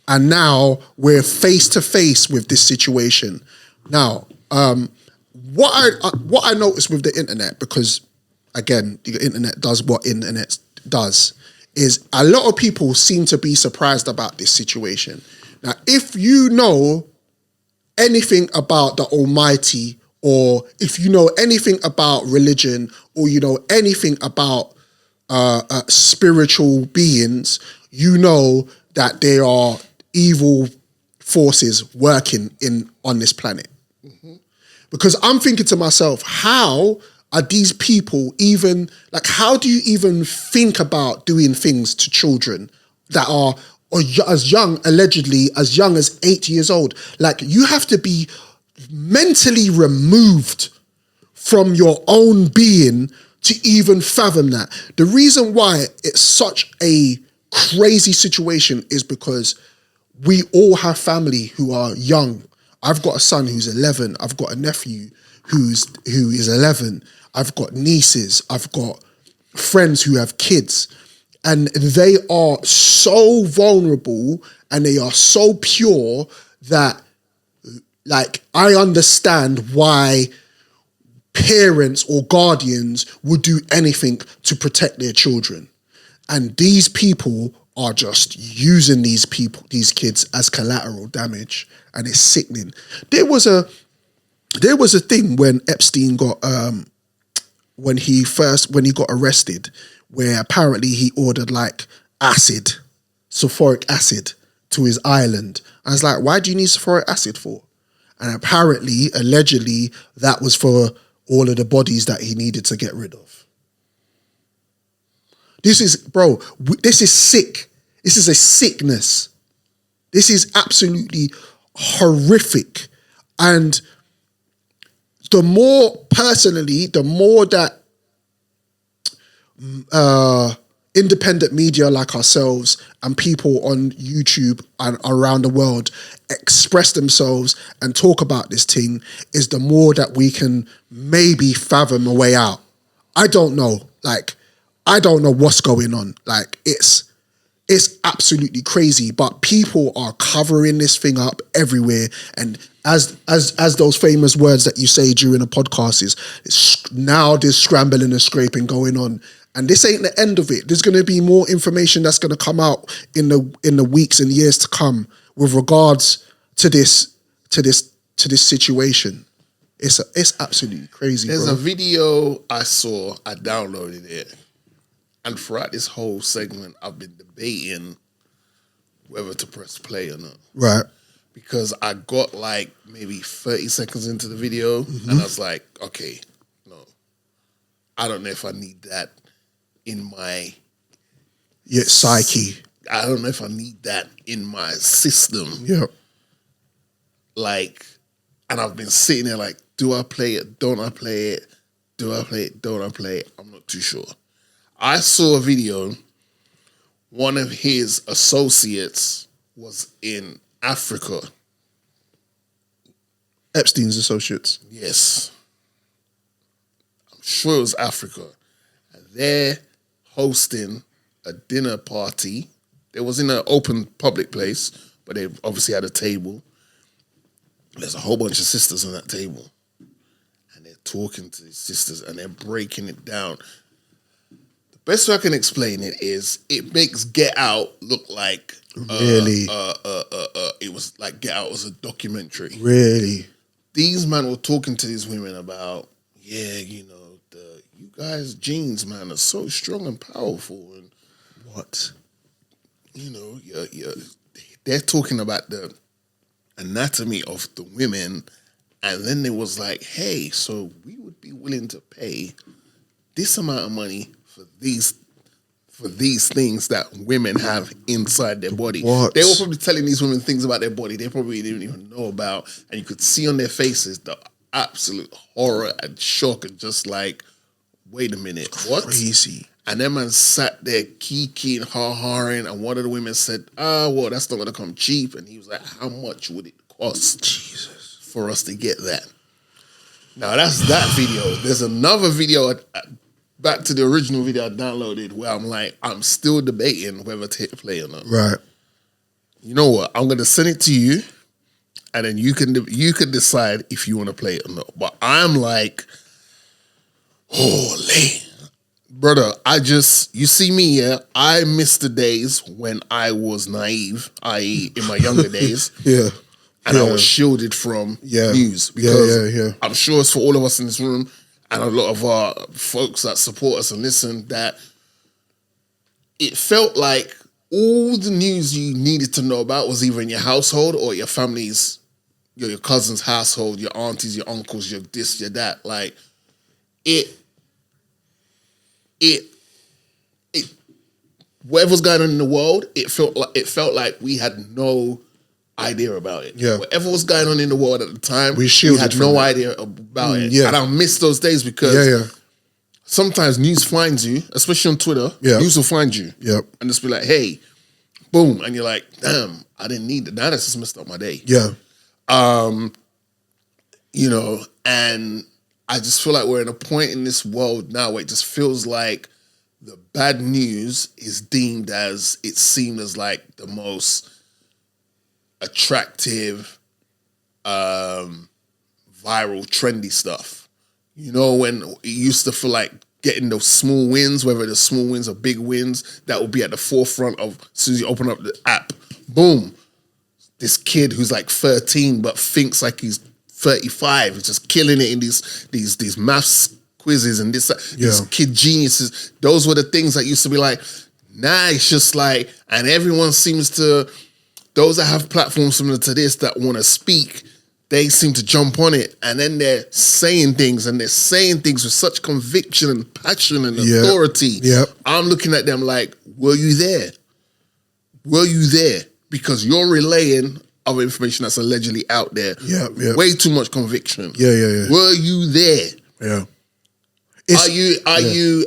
And now we're face to face with this situation. Now, what I noticed with the internet, because again, the internet does what internet does, is a lot of people seem to be surprised about this situation. Now, if you know anything about the Almighty, or if you know anything about religion, or you know anything about spiritual beings, you know that there are evil forces working on this planet. Because I'm thinking to myself, how are these people even, like, how do you even think about doing things to children that are as young, allegedly, as young as 8 years old? Like, you have to be mentally removed from your own being to even fathom that. The reason why it's such a crazy situation is because we all have family who are young. I've got a son who's 11. I've got a nephew who is 11. I've got nieces. I've got friends who have kids. And they are so vulnerable and they are so pure that, like, I understand why parents or guardians would do anything to protect their children. And these people are just using these kids as collateral damage, and it's sickening. There was a thing when Epstein got when he got arrested, where apparently he ordered like sulfuric acid to his island. I was like, why do you need sulfuric acid for? And apparently, allegedly, that was for all of the bodies that he needed to get rid of. This is sick. This is a sickness. This is absolutely horrific. And the more that independent media like ourselves and people on YouTube and around the world express themselves and talk about this thing, is the more that we can maybe fathom a way out. I don't know. Like, I don't know what's going on. Like, it's absolutely crazy, but people are covering this thing up everywhere. And as those famous words that you say during a podcast is now there's scrambling and scraping going on. And this ain't the end of it. There's going to be more information that's going to come out in the weeks and years to come with regards to this situation. It's absolutely crazy. There's bro. a video I saw, I downloaded it, and throughout this whole segment, I've been debating whether to press play or not. Right. Because I got like maybe 30 seconds into the video, and I was like, okay, no, I don't know if I need that in my psyche. I don't know if I need that in my system. Yeah. Like, and I've been sitting there like, do I play it? Don't I play it? Do I play it? Don't I play it? I'm not too sure. I saw a video. One of his associates was in Africa. Epstein's associates. Yes. I'm sure it was Africa. And they're hosting a dinner party. It was in an open public place, but they obviously had a table. There's a whole bunch of sisters on that table. And they're talking to these sisters and they're breaking it down. The best way I can explain it is it makes Get Out look like Really? It was like Get Out was a documentary. Really? These men were talking to these women about, yeah, you know, you guys' genes, man, are so strong and powerful. And What? you know, they're talking about the anatomy of the women, and then it was like, hey, so we would be willing to pay this amount of money for these things that women have inside their body. What? They were probably telling these women things about their body they probably didn't even know about, and you could see on their faces the absolute horror and shock and just like, wait a minute, what? Crazy. And that man sat there kikiing, ha-haing, and one of the women said, well, that's not gonna come cheap. And he was like, how much would it cost for us to get that? Now that's that video. There's another video, back to the original video I downloaded, where I'm like, I'm still debating whether to hit play or not. Right. You know what? I'm gonna send it to you, and then you can decide if you want to play it or not. But I'm like, holy. Brother, you see me, yeah? I miss the days when I was naive, i.e. in my younger days. Yeah. And I was shielded from news. Because I'm sure it's for all of us in this room and a lot of our folks that support us and listen that it felt like all the news you needed to know about was either in your household or your family's, your cousin's household, your aunties, your uncles, your this, your that. Like, whatever's going on in the world, it felt like we had no idea about it. Yeah. Whatever was going on in the world at the time, we shielded had no idea about it. Yeah. And I miss those days because sometimes news finds you, especially on Twitter, news will find you. Yep. And just be like, hey, boom. And you're like, damn, I didn't need that. Now that's just messed up my day. Yeah. You know, and I just feel like we're in a point in this world now where it just feels like the bad news is deemed as, it's seen as like the most attractive, viral, trendy stuff. You know, when it used to feel like getting those small wins, whether the small wins or big wins, that would be at the forefront of, as soon as you open up the app, boom, this kid who's like 13 but thinks like he's 35 is just killing it in these maths quizzes and these kid geniuses. Those were the things that used to be like, nah, it's just like, and everyone seems to, those that have platforms similar to this that want to speak, they seem to jump on it, and then they're saying things with such conviction and passion and authority. Yep. I'm looking at them like, were you there? Were you there? Because you're relaying other information that's allegedly out there. Way too much conviction. Were you there? Yeah. Are you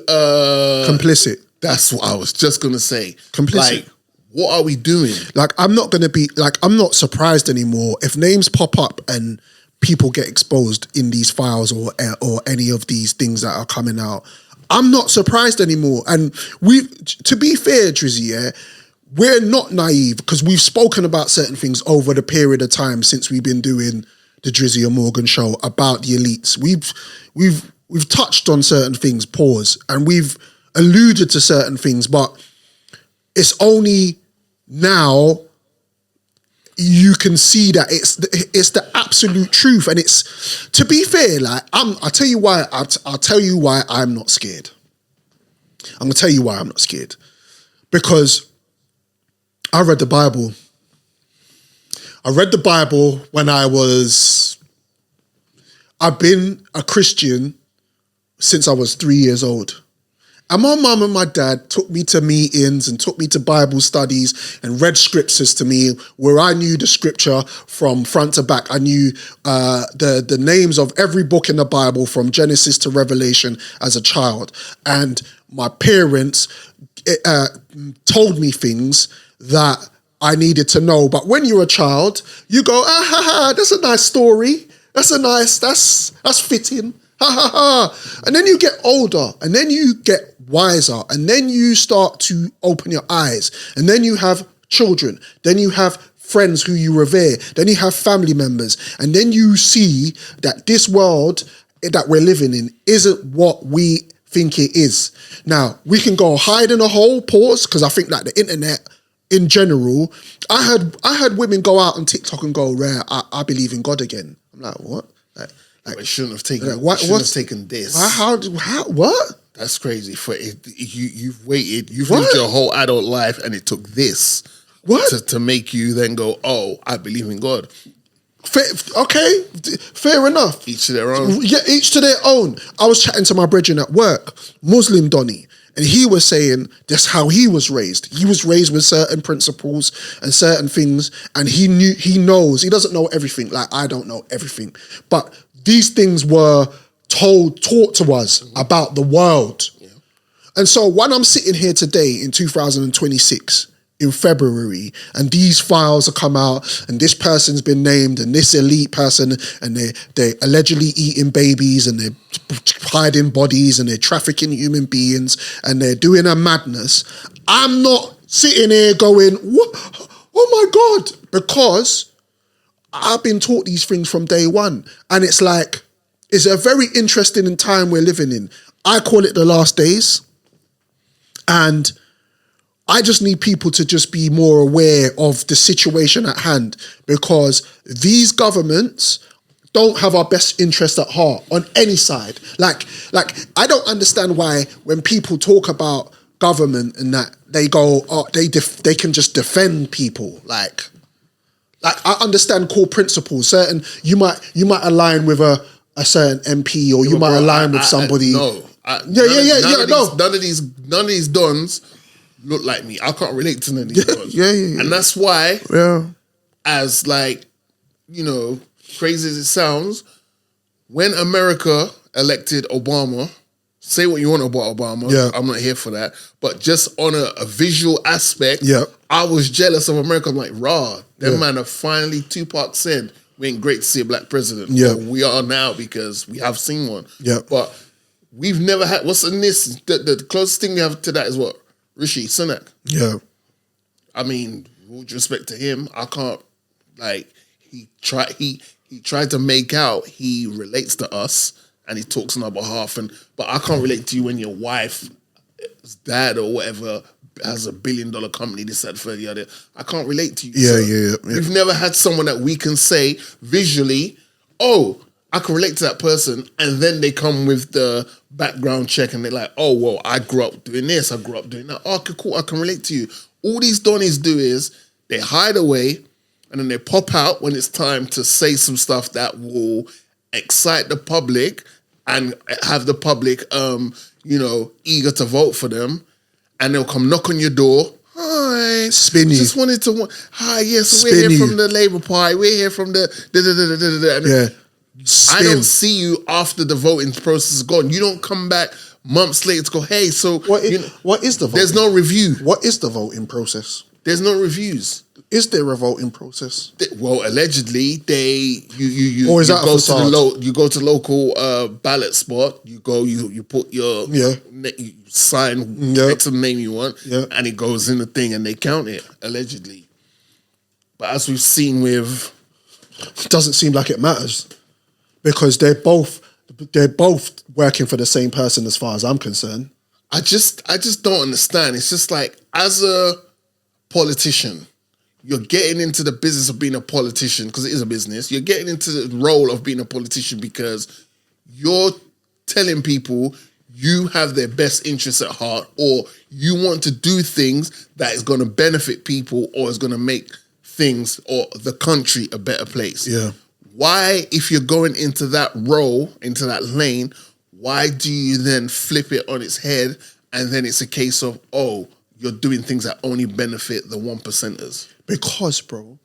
complicit? That's what I was just gonna say. Complicit. Like, what are we doing? Like, I'm not surprised anymore if names pop up and people get exposed in these files or any of these things that are coming out. I'm not surprised anymore. And to be fair, Drizzy, we're not naive because we've spoken about certain things over the period of time since we've been doing the Drizzy Morgan Show about the elites. We've touched on certain things, and we've alluded to certain things, but it's only now you can see that it's the absolute truth. And it's, to be fair, like I'll tell you why I'm not scared. I'm gonna tell you why I'm not scared. Because I read the Bible. I read the Bible when I've been a Christian since I was 3 years old. And my mum and my dad took me to meetings and took me to Bible studies and read scriptures to me where I knew the scripture from front to back. I knew the names of every book in the Bible from Genesis to Revelation as a child. And my parents told me things that I needed to know. But when you're a child, you go, that's a nice story. That's fitting. And then you get older, and then you get wiser, and then you start to open your eyes, and then you have children, then you have friends who you revere. Then you have family members. And then you see that this world that we're living in isn't what we think it is. Now, we can go hide in a hole, pause, because I think like the internet in general, I heard women go out on TikTok and go, "Rare, I believe in God again." I'm like, what? Like it shouldn't have taken. Like, shouldn't have taken this. How? What? That's crazy. For it, you've waited. You've lived your whole adult life, and it took this to make you then go, "Oh, I believe in God." Okay, fair enough. Each to their own. Yeah, each to their own. I was chatting to my brethren at work, Muslim Donny, and he was saying that's how he was raised. He was raised with certain principles and certain things, and he knows. He doesn't know everything. Like I don't know everything, but these things were taught to us about the world. Yeah. And so when I'm sitting here today in 2026 in February and these files have come out and this person's been named and this elite person and they're allegedly eating babies and they're hiding bodies and they're trafficking human beings and they're doing a madness, I'm not sitting here going, what? Oh my God, because I've been taught these things from day one. And it's like, it's a very interesting time we're living in. I call it the last days. And I just need people to just be more aware of the situation at hand because these governments don't have our best interest at heart on any side. Like I don't understand why when people talk about government and that they go, oh, they can just defend people. Like I understand core principles. Certain you might align with a certain MP or you might align with somebody. None of these dons look like me. I can't relate to none of these dons. Yeah. And that's why, as like, crazy as it sounds, when America elected Obama, say what you want about Obama, I'm not here for that, but just on a visual aspect, I was jealous of America. I'm like, them man have finally, Tupac said, we ain't great to see a black president. Yeah. Well, we are now because we have seen one. Yeah. But we've never had, what's in this? The closest thing we have to that is what? Rishi Sunak. Yeah. I mean, with respect to him, I can't, he tried to make out he relates to us and he talks on our behalf, but I can't relate to you when your wife's dad or whatever has $1 billion company, this, that, the other. I can't relate to you. Yeah. We've never had someone that we can say visually, oh, I can relate to that person, and then they come with the background check and they're like, oh, well, I grew up doing this, I grew up doing that. Oh, okay, cool, I can relate to you. All these Donnies do is they hide away and then they pop out when it's time to say some stuff that will excite the public and have the public, eager to vote for them. And they'll come knock on your door. Hi. Spin you. Just wanted to... Hi, yes, we're here from the Labour Party. We're here from the... I don't see you after the voting process is gone. You don't come back months later to go, hey, so... What is the voting? There's no review. What is the voting process? There's no reviews. Is there a voting process? Well, allegedly, you or is that go to the local ballot spot. You go, you put your you sign X of the name you want, and it goes in the thing, and they count it allegedly. But as we've seen with, it doesn't seem like it matters because they're both working for the same person, as far as I'm concerned. I just don't understand. It's just like as a politician, you're getting into the business of being a politician because it is a business. You're getting into the role of being a politician because you're telling people you have their best interests at heart or you want to do things that is going to benefit people or is going to make things or the country a better place. Yeah. Why, if you're going into that role, into that lane, why do you then flip it on its head and then it's a case of, oh, you're doing things that only benefit the 1%ers? Because, bro,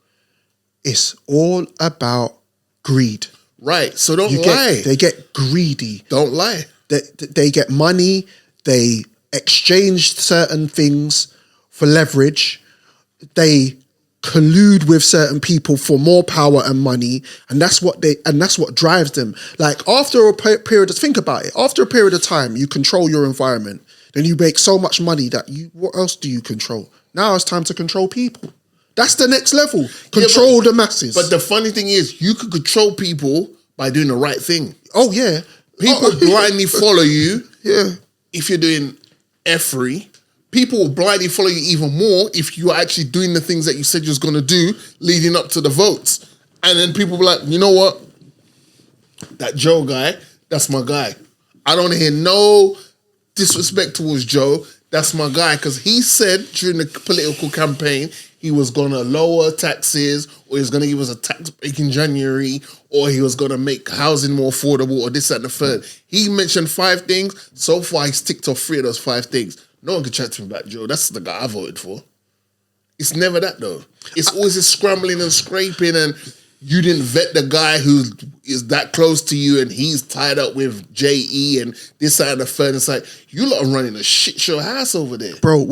it's all about greed. Right. So don't lie. They get greedy. Don't lie. They get money. They exchange certain things for leverage. They collude with certain people for more power and money, and that's what drives them. Like after a period of, think about it. After a period of time, you control your environment. Then you make so much money that what else do you control? Now it's time to control people. That's the next level. Control the masses. But the funny thing is, you could control people by doing the right thing. Oh, yeah. People blindly follow you Yeah. if you're doing effery. People will blindly follow you even more if you're actually doing the things that you said you was going to do leading up to the votes. And then people be like, you know what? That Joe guy, that's my guy. I don't hear no disrespect towards Joe. That's my guy. Because he said during the political campaign, he was going to lower taxes, or he was going to give us a tax break in January, or he was going to make housing more affordable, or this, that, and the third. He mentioned 5 things. So far, he's ticked off 3 of those 5 things. No one can chat to me about Joe. That's the guy I voted for. It's never that, though. It's always this scrambling and scraping, and you didn't vet the guy who is that close to you, and he's tied up with JE and this, that, and the third. It's like, you lot are running a shit show house over there. Bro,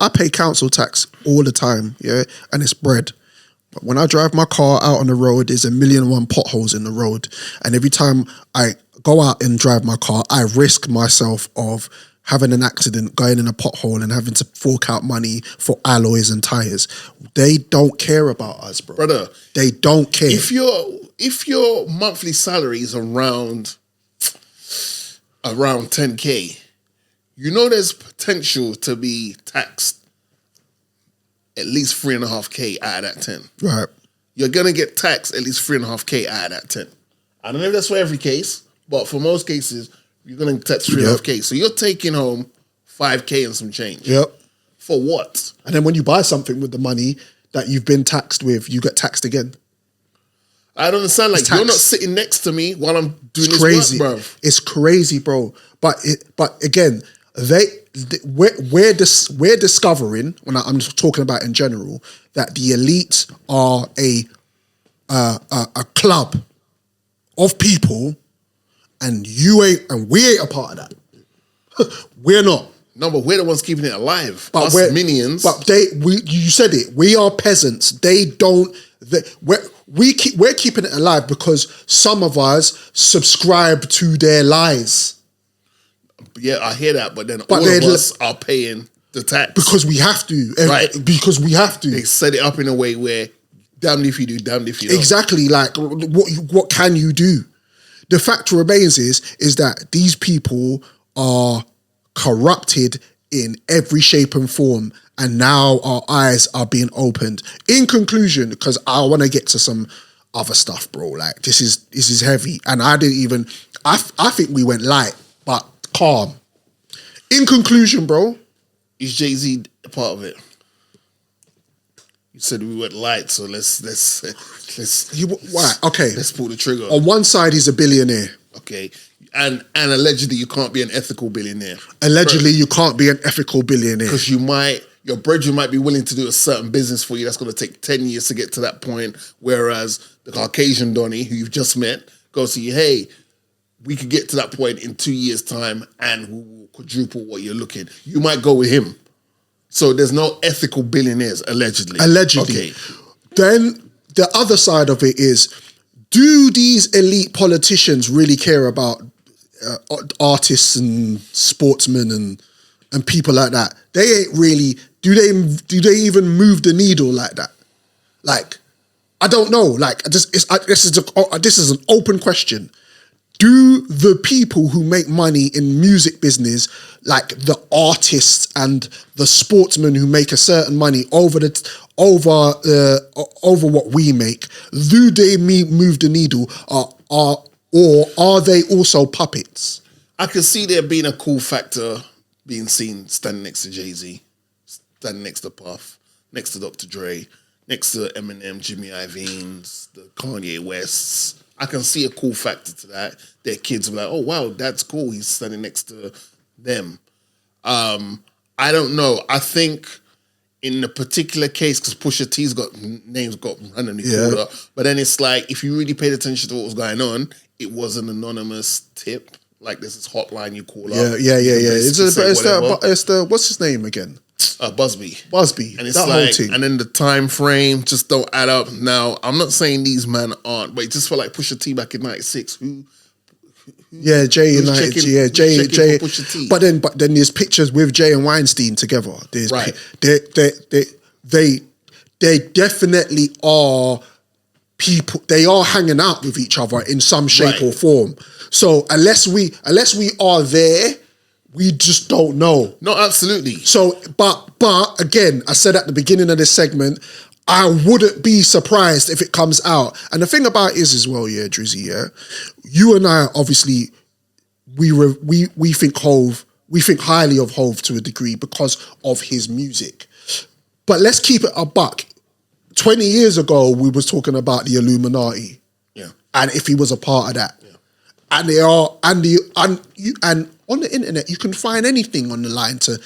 I pay council tax all the time, yeah, and it's bread. But when I drive my car out on the road, there's 1,000,001 potholes in the road. And every time I go out and drive my car, I risk myself of having an accident, going in a pothole and having to fork out money for alloys and tires. They don't care about us, bro. Brother, they don't care. If your monthly salary is around 10K, you know there's potential to be taxed at least 3.5K out of that 10. Right. You're gonna get taxed at least 3.5K out of that 10. I don't know if that's for every case, but for most cases, you're going to tax 3.5K. So you're taking home 5K and some change. Yep. For what? And then when you buy something with the money that you've been taxed with, you get taxed again. I don't understand. Like, you're not sitting next to me while I'm doing this crazy. work, bro. It's crazy, bro. But again, we're discovering, when I'm talking about in general, that the elites are a club of people. And we ain't a part of that. We're not. No, but we're the ones keeping it alive. But us minions. But you said it. We are peasants. They don't. We're keeping it alive because some of us subscribe to their lies. Yeah, I hear that. But then all of us are paying the tax because we have to. Right. Because we have to. They set it up in a way where damned if you do, damned if you don't. Exactly. Like, what can you do? The fact remains is that these people are corrupted in every shape and form, and now our eyes are being opened. In conclusion, because I want to get to some other stuff, bro. Like, this is heavy, and I think we went light, but calm. In conclusion, bro, is Jay-Z a part of it? You said we went light, so let's why? Okay. Let's pull the trigger. On one side, he's a billionaire. Okay. And allegedly you can't be an ethical billionaire. Allegedly you can't be an ethical billionaire. Because your brethren might be willing to do a certain business for you that's going to take 10 years to get to that point, whereas the Caucasian Donnie, who you've just met, goes to you, hey, we could get to that point in 2 years' time and we will quadruple what you're looking. You might go with him. So there's no ethical billionaires, allegedly. Allegedly. Okay. Then the other side of it is, do these elite politicians really care about artists and sportsmen and people like that? They ain't really. Do they even move the needle like that? Like, I don't know. Like, this is an open question. Do the people who make money in music business, like the artists and the sportsmen who make a certain money over what we make, do they move the needle, or are they also puppets? I can see there being a cool factor being seen standing next to Jay-Z, standing next to Puff, next to Dr. Dre, next to Eminem, Jimmy Iovine's, the Kanye Wests. I can see a cool factor to that. Their kids are like, oh, wow, that's cool. He's standing next to them. I don't know. I think in the particular case, because Pusha T's names got randomly called up, but then it's like, if you really paid attention to what was going on, it was an anonymous tip. Like, there's this hotline you call up. Yeah. It's the what's his name again? Busby. And it's that like, whole thing. And then the time frame just don't add up. Now, I'm not saying these men aren't, but it just felt like Pusha T back in '96. Jay and Jay. Pusha T. But then there's pictures with Jay and Weinstein together. There's right. they definitely are people. They are hanging out with each other in some shape or form. So unless we are there, we just don't know. No, absolutely. So, but again, I said at the beginning of this segment, I wouldn't be surprised if it comes out. And the thing about it is as well, yeah, Drizzy, yeah, you and I obviously we think we think highly of Hove to a degree because of his music. But let's keep it a buck. 20 years ago, we was talking about the Illuminati, and if he was a part of that, and they are, and on the internet, you can find anything on the line to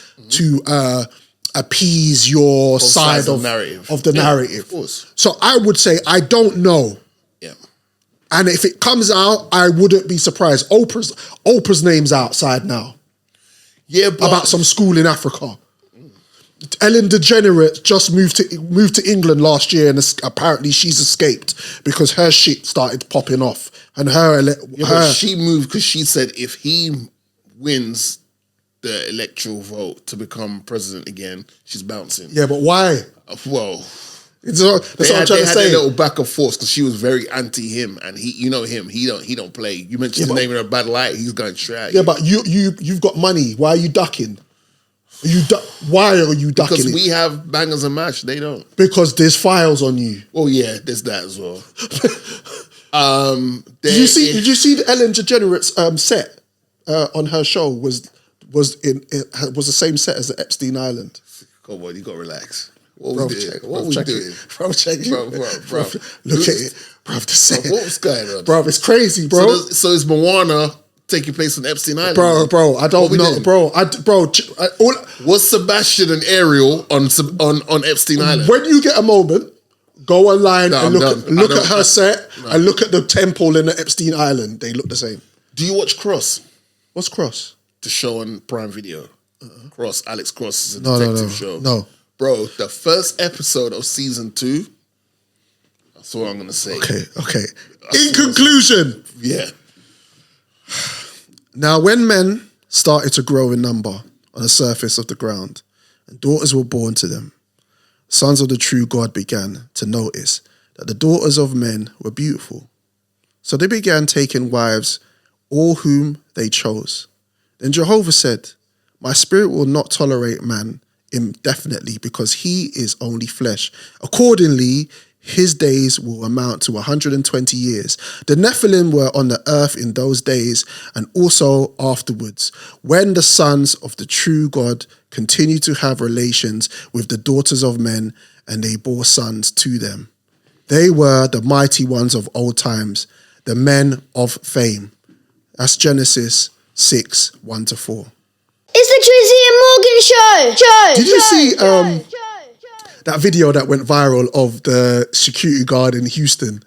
appease your side of the narrative. Of course. So I would say I don't know. Yeah. And if it comes out, I wouldn't be surprised. Oprah's name's outside now. Yeah, but about some school in Africa. Ellen DeGeneres just moved to England last year, and apparently she's escaped because her shit started popping off. And she moved because she said if he wins the electoral vote to become president again, she's bouncing. Yeah, but why? Well, that's what I'm trying to say. They had a little back and forth because she was very anti him, and he don't play. You mentioned the name in a bad light, he's going straight at you. Yeah, but you've got money. Why are you ducking? Why are you ducking? Because we have bangers and mash, they don't. Because there's files on you. Oh yeah, there's that as well. Did you see the Ellen DeGeneres set on her show was the same set as the Epstein Island? Come on, you gotta relax. What we doing? Bro, check it. Bro. Look at it. Bro, the set. What was going on? Bro, it's crazy, bro. So is Moana taking place on Epstein Island? Bro, I don't know. Was Sebastian and Ariel on Epstein Island? When you get a moment, go online and look at her set and look at the temple in the Epstein Island. They look the same. Do you watch Cross? What's Cross? The show on Prime Video. Cross, Alex Cross is a detective show. No. Bro, the first episode of season 2, that's what I'm going to say. Okay. In conclusion. Yeah. Now, when men started to grow in number on the surface of the ground and daughters were born to them, sons of the true God began to notice that the daughters of men were beautiful. So they began taking wives, all whom they chose. Then Jehovah said, my spirit will not tolerate man indefinitely because he is only flesh. Accordingly, his days will amount to 120 years. The Nephilim were on the earth in those days and also afterwards, when the sons of the true God continued to have relations with the daughters of men, and they bore sons to them. They were the mighty ones of old times, the men of fame. That's Genesis 6, 1-4. It's the Drizzy Morgan Show. Did you see that video that went viral of the security guard in Houston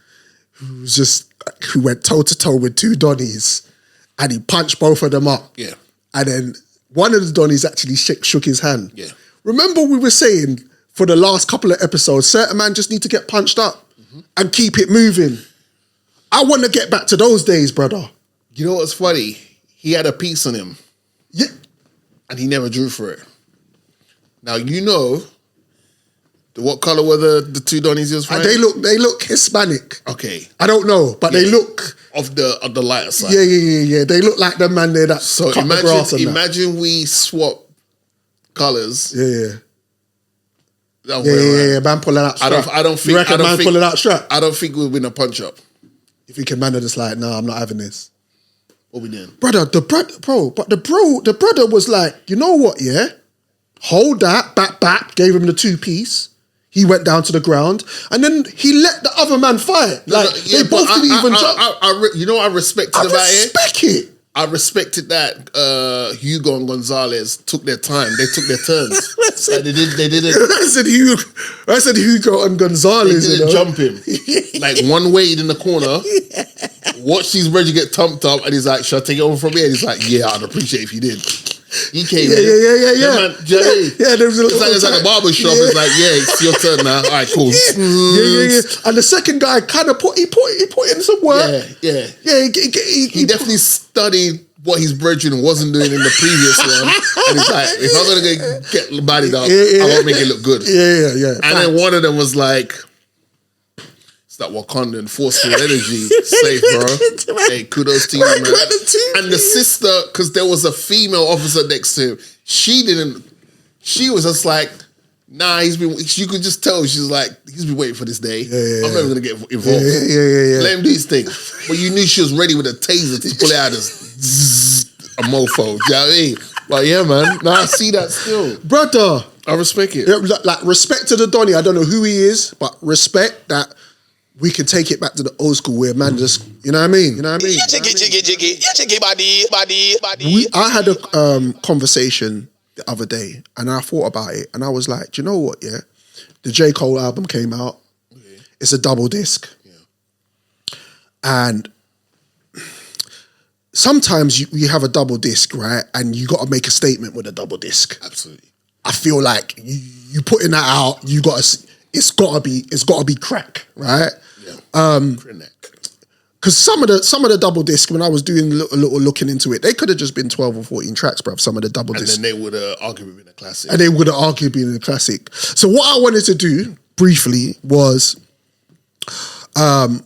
who went toe to toe with 2 Donnies and he punched both of them up? Yeah. And then one of the Donnies actually shook his hand. Yeah. Remember we were saying for the last couple of episodes, certain men just need to get punched up and keep it moving. I want to get back to those days, brother. You know what's funny? He had a piece on him. Yeah. And he never drew for it. Now, you know, what color were the 2 Donnies he was fighting? They look Hispanic. Okay. I don't know, but they look... Of the lighter side. Yeah. They look like the man there that cut the grass and imagine we swap colors. Yeah. Yeah, man pulling out strap. I don't think... You reckon man pulling out strap? I don't think we'll win a punch-up. You think a man are just like, nah, I'm not having this. What we doing? Brother, the brother was like, you know what, yeah? Hold that, back, gave him the 2-piece. He went down to the ground, and then he let the other man fight. They both didn't even jump. You know what I respected about it? I respect it. I respected that Hugo and Gonzalez took their time. They took their turns. They didn't. I said Hugo and Gonzalez. They didn't jump him. Like one weighted in the corner. Watch these Reggie get thumped up, and he's like, "Should I take it over from here?" And he's like, "Yeah, I'd appreciate if you did." He came in. Yeah. There was it's like a barber shop. It's like, yeah, it's your turn now. All right, cool. Yeah. And the second guy kind of put in some work. Yeah. He definitely studied what his brethren wasn't doing in the previous one. And it's like, if I'm going to get bodied up, I won't make it look good. Yeah. And then one of them was like, it's that Wakandan forceful energy. Safe, bro. Hey, kudos to you, man. And the sister, because there was a female officer next to him, she was just like, nah, you could just tell she's like, he's been waiting for this day. I'm never going to get involved. Let him do his thing. But you knew she was ready with a taser to pull it out as a mofo. Do you know what I mean? But yeah, man. Now I see that still. Brother. I respect it. Yeah, like, respect to the Donny. I don't know who he is, but respect that we can take it back to the old school where man just, you know what I mean? You know what I mean? I had a conversation the other day and I thought about it and I was like, do you know what, yeah? The J. Cole album came out. Okay. It's a double disc. Yeah. And sometimes you have a double disc, right? And you got to make a statement with a double disc. Absolutely. I feel like you putting that out, it's got to be crack, right? Yeah. Because some of the double disc, when I was doing a little looking into it, they could have just been 12 or 14 tracks, bruv. Some of the double discs. And then they would have arguably been a classic. So what I wanted to do briefly was ask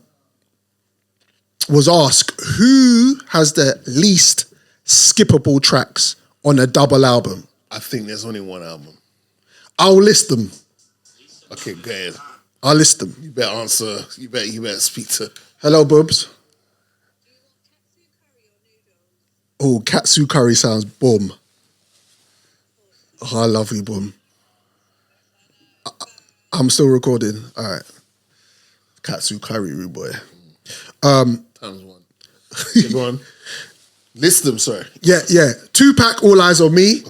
who has the least skippable tracks on a double album. I think there's only one album. I'll list them. Okay, go ahead. I'll list them. You better answer. You better speak to. Hello, Bubs. Oh, katsu curry sounds boom. Oh, I love you, boom. I'm still recording. All right. Katsu curry, rude boy. Times one. Go on. List them, sorry. Yeah. Tupac, All Eyes on Me,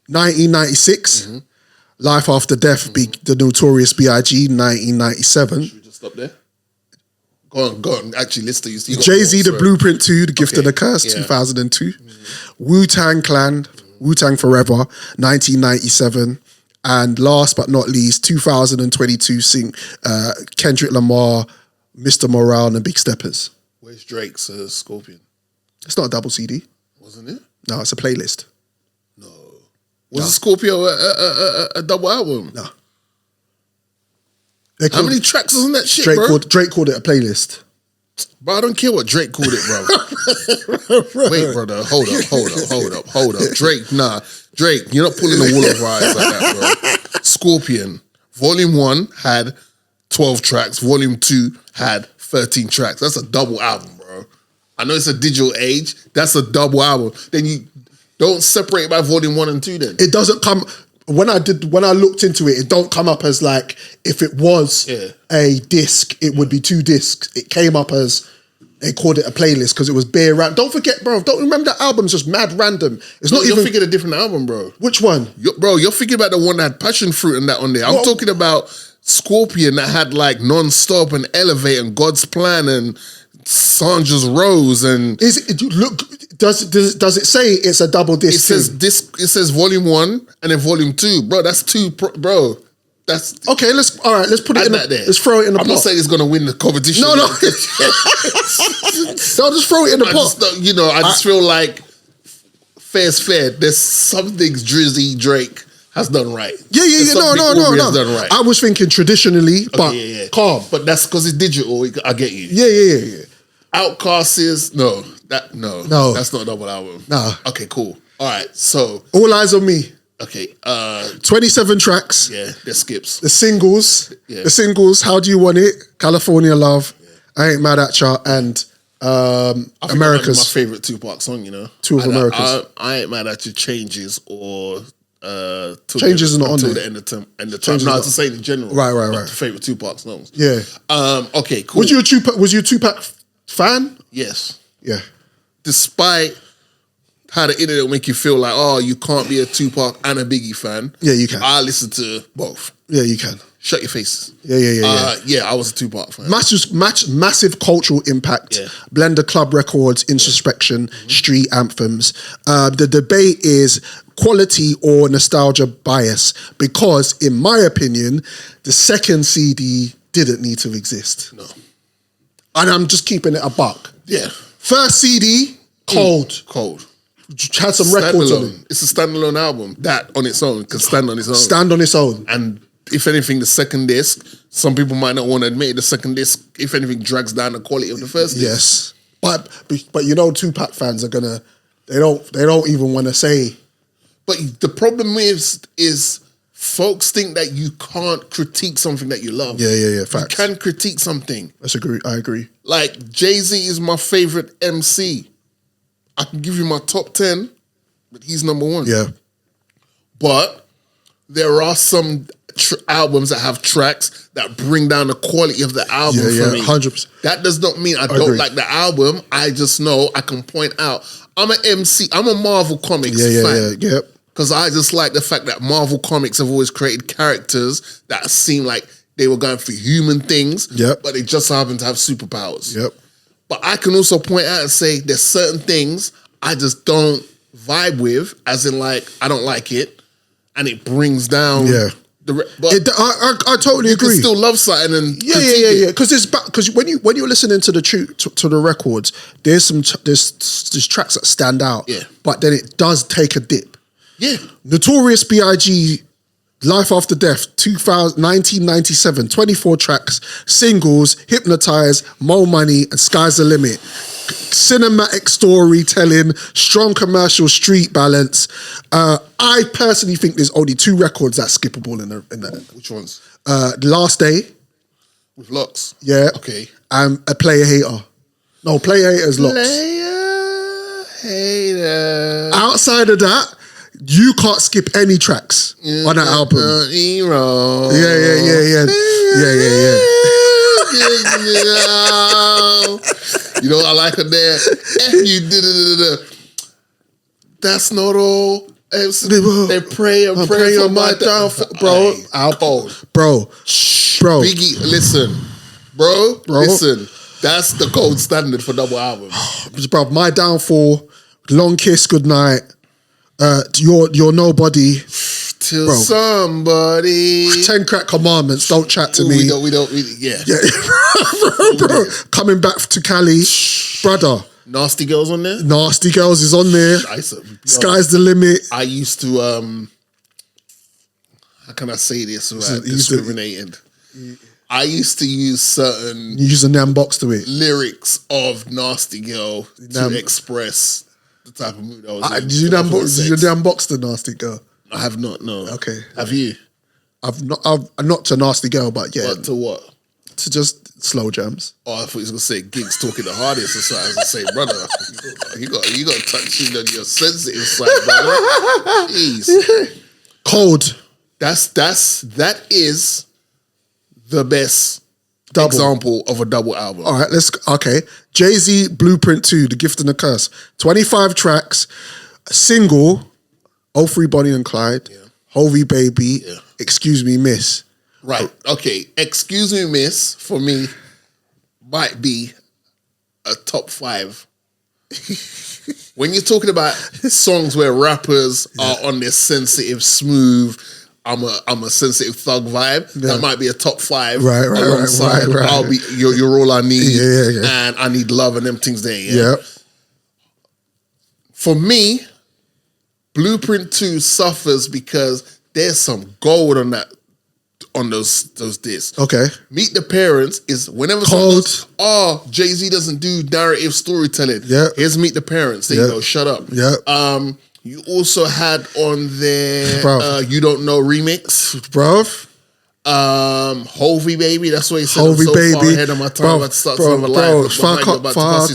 1996. Mm-hmm. Life After Death, The Notorious B.I.G., 1997. Should we just stop there? Go on. Actually, list it. Jay-Z, The Blueprint 2, The Gift of the Curse, 2002. Wu-Tang Clan, Wu-Tang Forever, 1997. And last but not least, 2022, Kendrick Lamar, Mr. Morale, and Big Steppers. Where's Drake's Scorpion? It's not a double CD. Wasn't it? No, it's a playlist. No. Was Scorpio a double album? No. How many tracks was on that shit, Drake called it a playlist. Bro, I don't care what Drake called it, bro. Wait, brother. Hold up. Drake, you're not pulling the wool over our eyes like that, bro. Scorpion, Volume 1 had 12 tracks. Volume 2 had 13 tracks. That's a double album, bro. I know it's a digital age. That's a double album. Then you don't separate it by Volume 1 and 2 then. It doesn't come... When I looked into it, it don't come up as like, if it was a disc, it would be 2 discs. It came up as, they called it a playlist because it was bare random. Don't forget, bro, don't remember that album's just mad random. You're thinking a different album, bro. Which one? You're thinking about the one that had Passion Fruit and that on there. I'm talking about Scorpion that had like Non-Stop and Elevate and God's Plan and Sandra's Rose and... Does it say it's a double disc? It says Volume 1 and then Volume 2. Bro, that's 2, bro. That's... Okay, let's put it in there. Let's throw it in the pot. I'm not saying it's going to win the competition. No. No, just throw it in the pot. I just feel like fair's fair. There's some things Drizzy, Drake has done right. Yeah. No. Done right. I was thinking traditionally, but calm. But that's because it's digital. I get you. Yeah. Outcast is no, that's not a double album. No. Okay, cool. All right, so All Eyes on Me. Okay, 27 tracks. Yeah, they're skips. The singles. Yeah. The singles. How Do You Want It? California Love. Yeah. I Ain't Mad at Ya. And America's. My favorite Tupac song. Two of America's. I Ain't Mad at Ya changes or. Changes is not on there. Until the end of time. No, to say in general. Right. Favorite Tupac songs. Yeah. Okay, cool. Was you a Tupac fan? Yes. Yeah. Despite how the internet will make you feel like, oh, you can't be a Tupac and a Biggie fan. Yeah, you can. I listen to both. Yeah, you can. Shut your faces. Yeah. I was a Tupac fan. Massive cultural impact. Yeah. Blender Club Records, Introspection, Street Anthems. The debate is quality or nostalgia bias because, in my opinion, the second CD didn't need to exist. No. And I'm just keeping it a buck. Yeah. First CD, cold. had some records on it. It's a standalone album. That on its own can stand on its own. Stand on its own. And if anything, the second disc, some people might not want to admit it, the second disc, if anything, drags down the quality of the first disc. Yes. But you know, Tupac fans are gonna, they don't even want to say. But the problem is folks think that you can't critique something that you love. Yeah. Facts. You can critique something. I agree. Like, Jay-Z is my favorite MC. I can give you my top 10, but he's number one. Yeah. But there are some albums that have tracks that bring down the quality of the album for me. 100%. That does not mean I don't like the album. I just know I can point out. I'm an MC. I'm a Marvel Comics fan. Yeah. Because I just like the fact that Marvel Comics have always created characters that seem like they were going for human things, but they just happen to have superpowers. Yep. But I can also point out and say there's certain things I just don't vibe with, as in like, I don't like it, and it brings down I totally agree. You can still love something and yeah. Because when you're listening to the records, there's tracks that stand out. Yeah. But then it does take a dip. Yeah. Notorious B.I.G. Life After Death, 1997, 24 tracks, singles, Hypnotize, Mo Money, and Sky's the Limit. Cinematic storytelling, strong commercial street balance. I personally think there's only 2 records that's skippable in that. Which ones? Last Day. With Locks? Yeah. Okay. And A Player Hater. No, Player Hater's Locks. Player Hater. Outside of that, you can't skip any tracks on that album. Hero. Yeah. You know what I like her there? That's not all. They pray on my downfall. Bro. Biggie, listen. Bro, listen. That's the gold standard for double albums. Bro, My Downfall, Long Kiss Goodnight, You're Nobody. Till somebody. 10 Crack Commandments, Don't Chat to Me. We don't, yeah. bro. Coming Back to Cali, brother. Nasty Girls on there? Nasty Girls is on there. Sky's the Limit. I used to, how can I say this without discriminating? I used to use certain... You use a Nam box to it. Lyrics of Nasty Girl to express the type of mood I was in. Did you Nam box the Nasty Girl? I have not, no. Okay. Have you? I've not to Nasty Girl, but yeah. But to what? To just slow jams. Oh, I thought he was gonna say Gigs talking the hardest or something. I was gonna say, brother, you got touching on your sensitive side, brother. Jeez. Cold. That is the best example of a double album. All right, okay. Jay-Z Blueprint 2, The Gift and the Curse. 25 tracks, single, 03 Bonnie and Clyde, Hovey Baby, Excuse Me Miss. Right, okay. Excuse Me Miss, for me, might be a top 5. When you're talking about songs where rappers are on this sensitive, smooth, I'm a sensitive thug vibe, that might be a top 5. Right. I'll be you're all I need, Yeah. and I need love and them things there. Yeah. For me, Blueprint 2 suffers because there's some gold on those discs. Okay. Meet the Parents is whenever Cold. Jay-Z doesn't do narrative storytelling. Yeah. Here's Meet the Parents. There you go. Shut up. Yeah. You also had on there Bruv. You Don't Know remix. Bruv. Hovey Baby, that's what he said. Hovey I'm so Baby. far ahead of my time. About to start some of my life. Fuck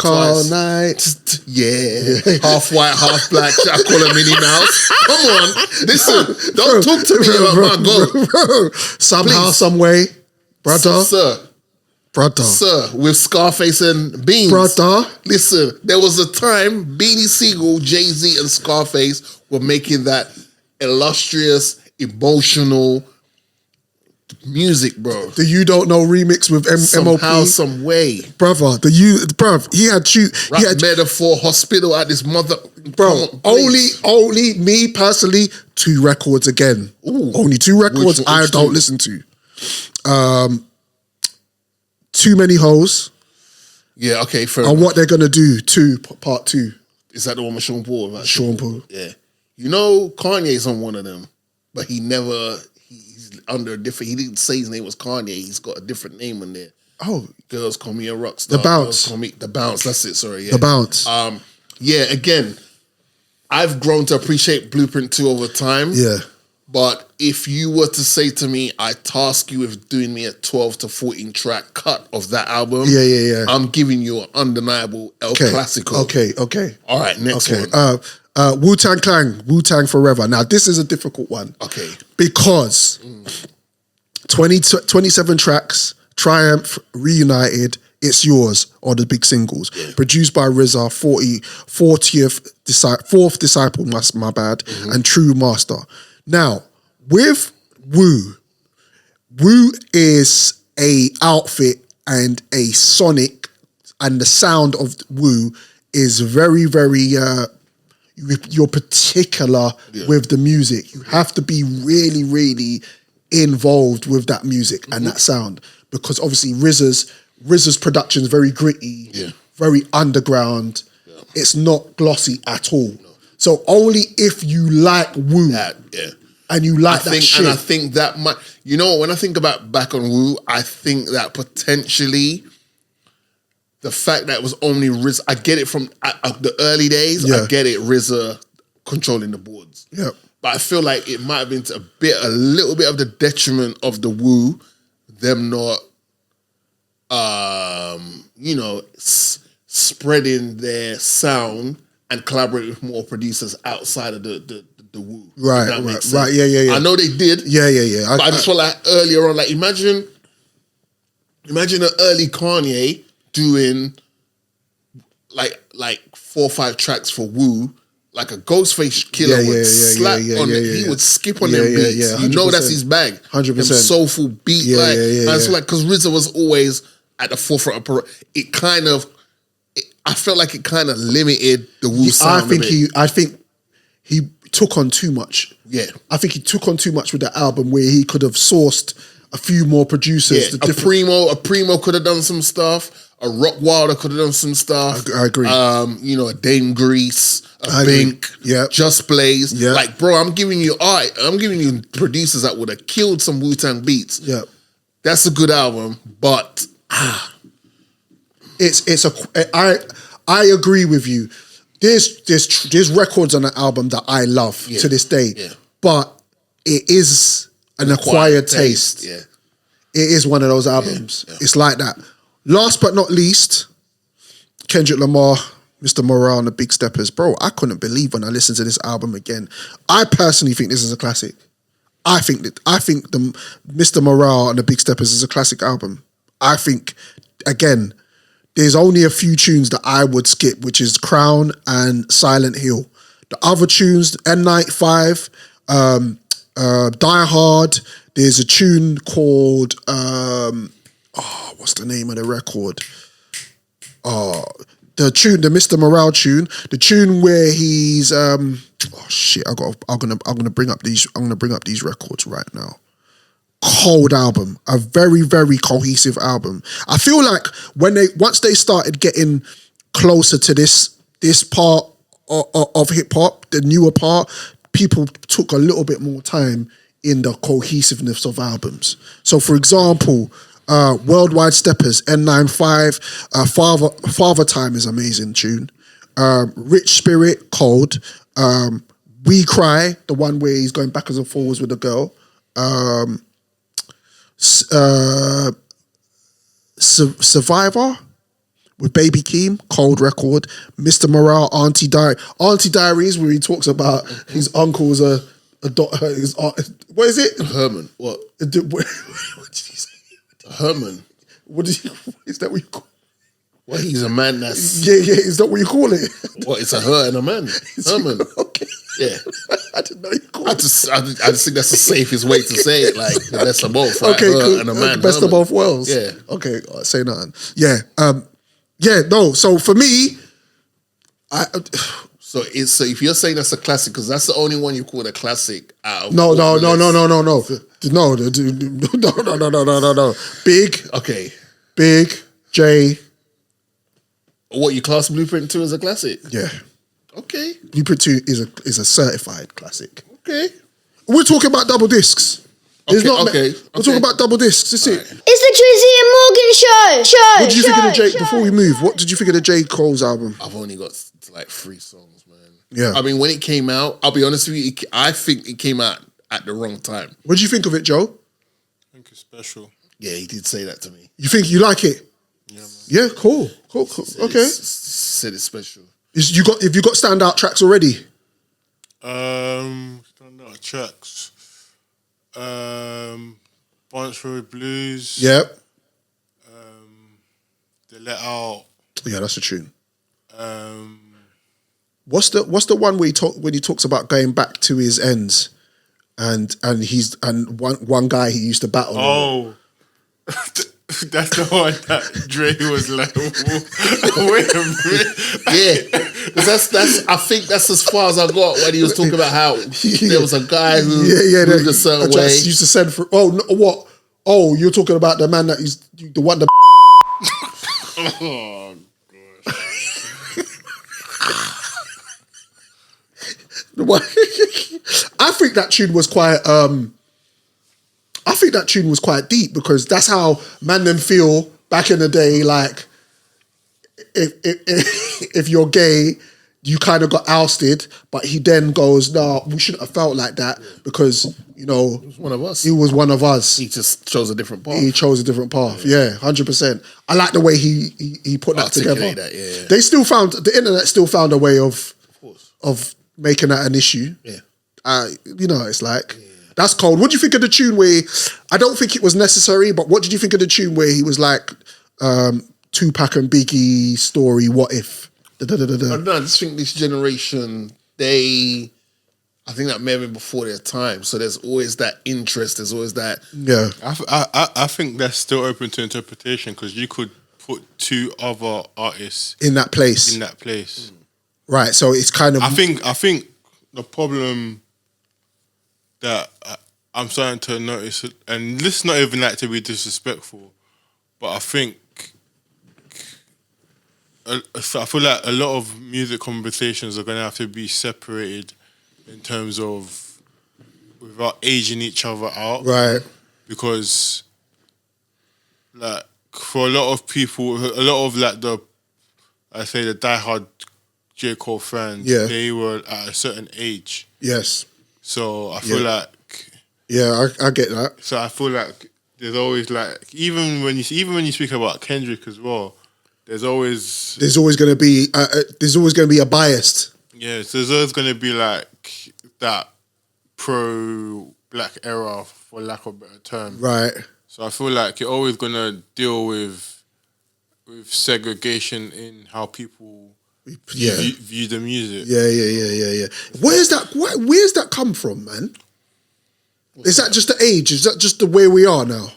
all night. Yeah. Half white, half black. I call her Minnie Mouse. Come on. Listen, don't talk to me about my goal. Somehow, some way. Brother. Sir, with Scarface and Beans. Brother. Listen, there was a time Beanie Siegel, Jay-Z, and Scarface were making that illustrious, emotional music, bro. The You Don't Know remix with Somehow, MOP. some way. Brother, he had Metaphor, Hospital at this mother. Bro, only me personally, 2 records again. Ooh. Only 2 records Which I don't listen to. Too Many Hoes. Yeah, okay, fair And enough. What They're Gonna Do, part 2. Is that the one with Sean Paul? Sean Paul. Yeah. You know, Kanye's on one of them, but he's under a different. He didn't say his name was Kanye. He's got a different name on there. Oh, Girls Call Me a Rockstar. The Bounce. The Bounce. That's it. Sorry. Yeah. The Bounce. Yeah. Again, I've grown to appreciate Blueprint 2 over time. Yeah. But if you were to say to me, I task you with doing me a 12 to 14 track cut of that album. Yeah. I'm giving you an undeniable El Clasico. Okay. All right, next one. Wu-Tang Clan, Wu-Tang Forever. Now, this is a difficult one. Okay. Because 27 tracks, Triumph, Reunited, It's Yours are the big singles. Yeah. Produced by RZA, fourth disciple, my bad, and True Master. Now, with Wu is a outfit and a sonic, and the sound of Wu is very, very, you're particular with the music. You have to be really, really involved with that music and that sound, because obviously RZA's production is very gritty, very underground. Yeah. It's not glossy at all. No. So only if you like Wu and you like that shit. And I think that might, you know, when I think about back on Wu, I think that potentially the fact that it was only RZA, I get it from the early days. I get it, RZA controlling the boards. Yeah. But I feel like it might have been a little bit of the detriment of the Wu, them not, spreading their sound and collaborating with more producers outside of the Wu. Right. Yeah. I know they did. Yeah. But I just felt like earlier on, like imagine an early Kanye doing like 4 or 5 tracks for Wu. Like a Ghostface Killer would slap on it. He would skip on them beats. You know that's his bag. 100%. Them soulful beat. And it's like, because RZA was always at the forefront of it kind of, I felt like it kind of limited the Wu sound. I think he took on too much. Yeah. I think he took on too much with that album, where he could have sourced a few more producers. Yeah. A Primo could have done some stuff. A Rock Wilder could have done some stuff. I agree. A Dame Grease, a Bink, Just Blaze. Yeah. Like, bro, I'm giving you producers that would have killed some Wu-Tang beats. Yeah. That's a good album, but I agree with you. There's records on the album that I love to this day. Yeah. But it is an acquired taste. Yeah. It is one of those albums. Yeah. It's like that. Last but not least, Kendrick Lamar, Mr. Morale and the Big Steppers. Bro, I couldn't believe when I listened to this album again. I personally think this is a classic. I think the Mr. Morale and the Big Steppers is a classic album. I think, again, there's only a few tunes that I would skip, which is Crown and Silent Hill. The other tunes, N95, Die Hard. There's a tune called what's the name of the record? The Mr. Morale tune, the tune where he's I'm gonna bring up these records right now. Cold album, a very, very cohesive album. I feel like once they started getting closer to this part of hip hop, the newer part, people took a little bit more time in the cohesiveness of albums. So, for example, Worldwide Steppers, N95, Father Time is amazing tune. Rich Spirit, Cold. We Cry, the one where he's going backwards and forwards with the girl. Survivor with Baby Keem, Cold record. Mr. Morale, Auntie Diaries, where he talks about his uncle's what is it? Herman. What? What did he say? Herman. Is that what you call it? Well, he's a man that's... Yeah, is that what you call it? What, it's a her and a man. Herman. Okay. Yeah. I didn't know you called it. I just think that's the safest way to say it, like the best of both, right? Okay, her cool. and a man. Best Herman. of both worlds. Yeah. Okay, say nothing. Yeah. So for me, So if you're saying that's a classic, because that's the only one you call a classic out of No. Big. Okay. Big, J. What, you class Blueprint 2 as a classic? Yeah. Okay. Blueprint 2 is a certified classic. Okay. We're talking about double discs. There's Okay. We're talking about double discs. That's it. It's the Drizzy Morgan Show. What did you think of the J? Before we move, what did you think of the J. Cole's album? I've only got like 3 songs, man. Yeah. I mean, when it came out, I'll be honest with you, I think it came out at the wrong time. What did you think of it, Joe? I think it's special. Yeah, he did say that to me. You think you like it? Yeah, man. Yeah, cool. Okay. Said it's special. Have you got standout tracks already? Standout tracks. Bunch Road Blues. Yep. The Let Out. Yeah, that's a tune. Um, What's the one where when he talks about going back to his ends, and one guy he used to battle. oh, that's the one that Dre was like, wait a minute. Yeah, that's. I think that's as far as I got when he was talking about how there was a guy who moved a certain way. Used to send for. Oh, no, what? Oh, you're talking about the man that is the one that. Oh, I think that tune was quite. I think that tune was quite deep because that's how man them feel back in the day. Like, if you're gay, you kind of got ousted, but he then goes, "No, we shouldn't have felt like that because he was one of us. He was one of us. He just chose a different path. He chose a different path. Yeah, 100%. I like the way he put that together. That, yeah. They still found the internet still found a way of making that an issue. Yeah. It's like that's cold. What do you think of the tune where I don't think it was necessary, but what did you think of the tune where he was like Tupac and Biggie story, what if? I don't know, I just think this generation, I think that may have been before their time. So there's always that interest. There's always that. Yeah. I think that's still open to interpretation because you could put 2 other artists in that place. Right. So it's kind of. I think the problem that I'm starting to notice, and this is not even like to be disrespectful, but I think I feel like a lot of music conversations are going to have to be separated in terms of without aging each other out. Right. Because like for a lot of people, a lot of like the diehard J. Cole fans, they were at a certain age. Yes. So I feel like... Yeah, I get that. So I feel like there's always like... Even when you speak about Kendrick as well, there's always going to be a bias. Yeah, so there's always going to be like that pro-black era, for lack of a better term. Right. So I feel like you're always going to deal with segregation in how people view the music. Yeah. Where's that come from, man? Is that just the age? Is that just the way we are now?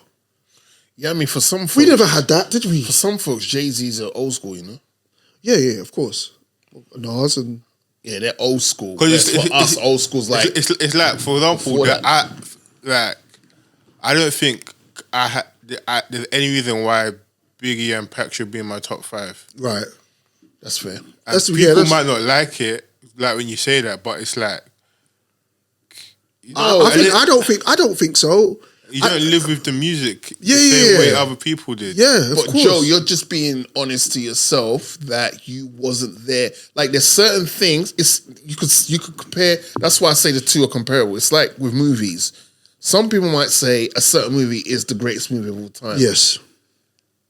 Yeah, I mean, for some folks... We never had that, did we? For some folks, Jay-Z's are old school, you know? Yeah, of course. Nas and... Yeah, they're old school. Because for us, old school's like... It's like, for example, I don't think there's any reason why Biggie and Pac should be in my top 5. Right. That's fair. People might not like it, like when you say that, but it's like... I don't think so. You don't live with the music the same way other people did. Yeah, of course. Joe, you're just being honest to yourself that you wasn't there. Like there's certain things you could compare. That's why I say the two are comparable. It's like with movies. Some people might say a certain movie is the greatest movie of all time. Yes.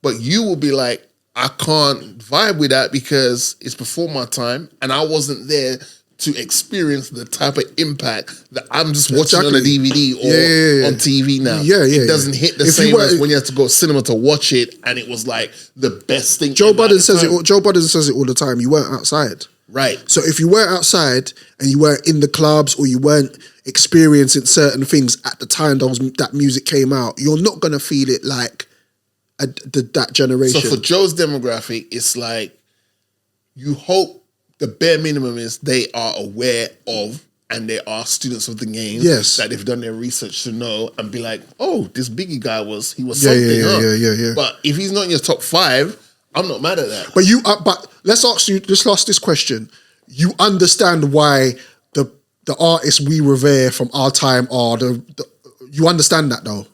But you will be like, I can't vibe with that because it's before my time and I wasn't there to experience the type of impact that I'm just watching on a DVD or on TV now. It doesn't hit the same as when you have to go to cinema to watch it and it was like the best thing. Joe Budden says it all the time. You weren't outside. Right. So if you weren't outside and you weren't in the clubs or you weren't experiencing certain things at the time that music came out, you're not going to feel it like that generation. So for Joe's demographic, it's like you hope the bare minimum is they are aware of and they are students of the game. Yes. That they've done their research to know and be like, oh, this Biggie guy was something. Yeah. But if he's not in your top 5, I'm not mad at that. But let's ask this question. you understand why the artists we revere from our time are you understand that though.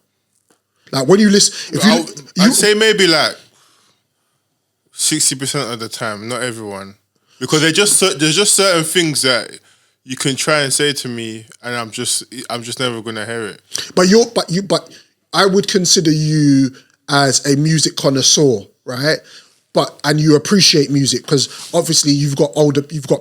Like when you listen, I'd say maybe like 60% of the time, not everyone, because there's just certain things that you can try and say to me, and I'm just never gonna hear it. But I would consider you as a music connoisseur, right? And you appreciate music because obviously you've got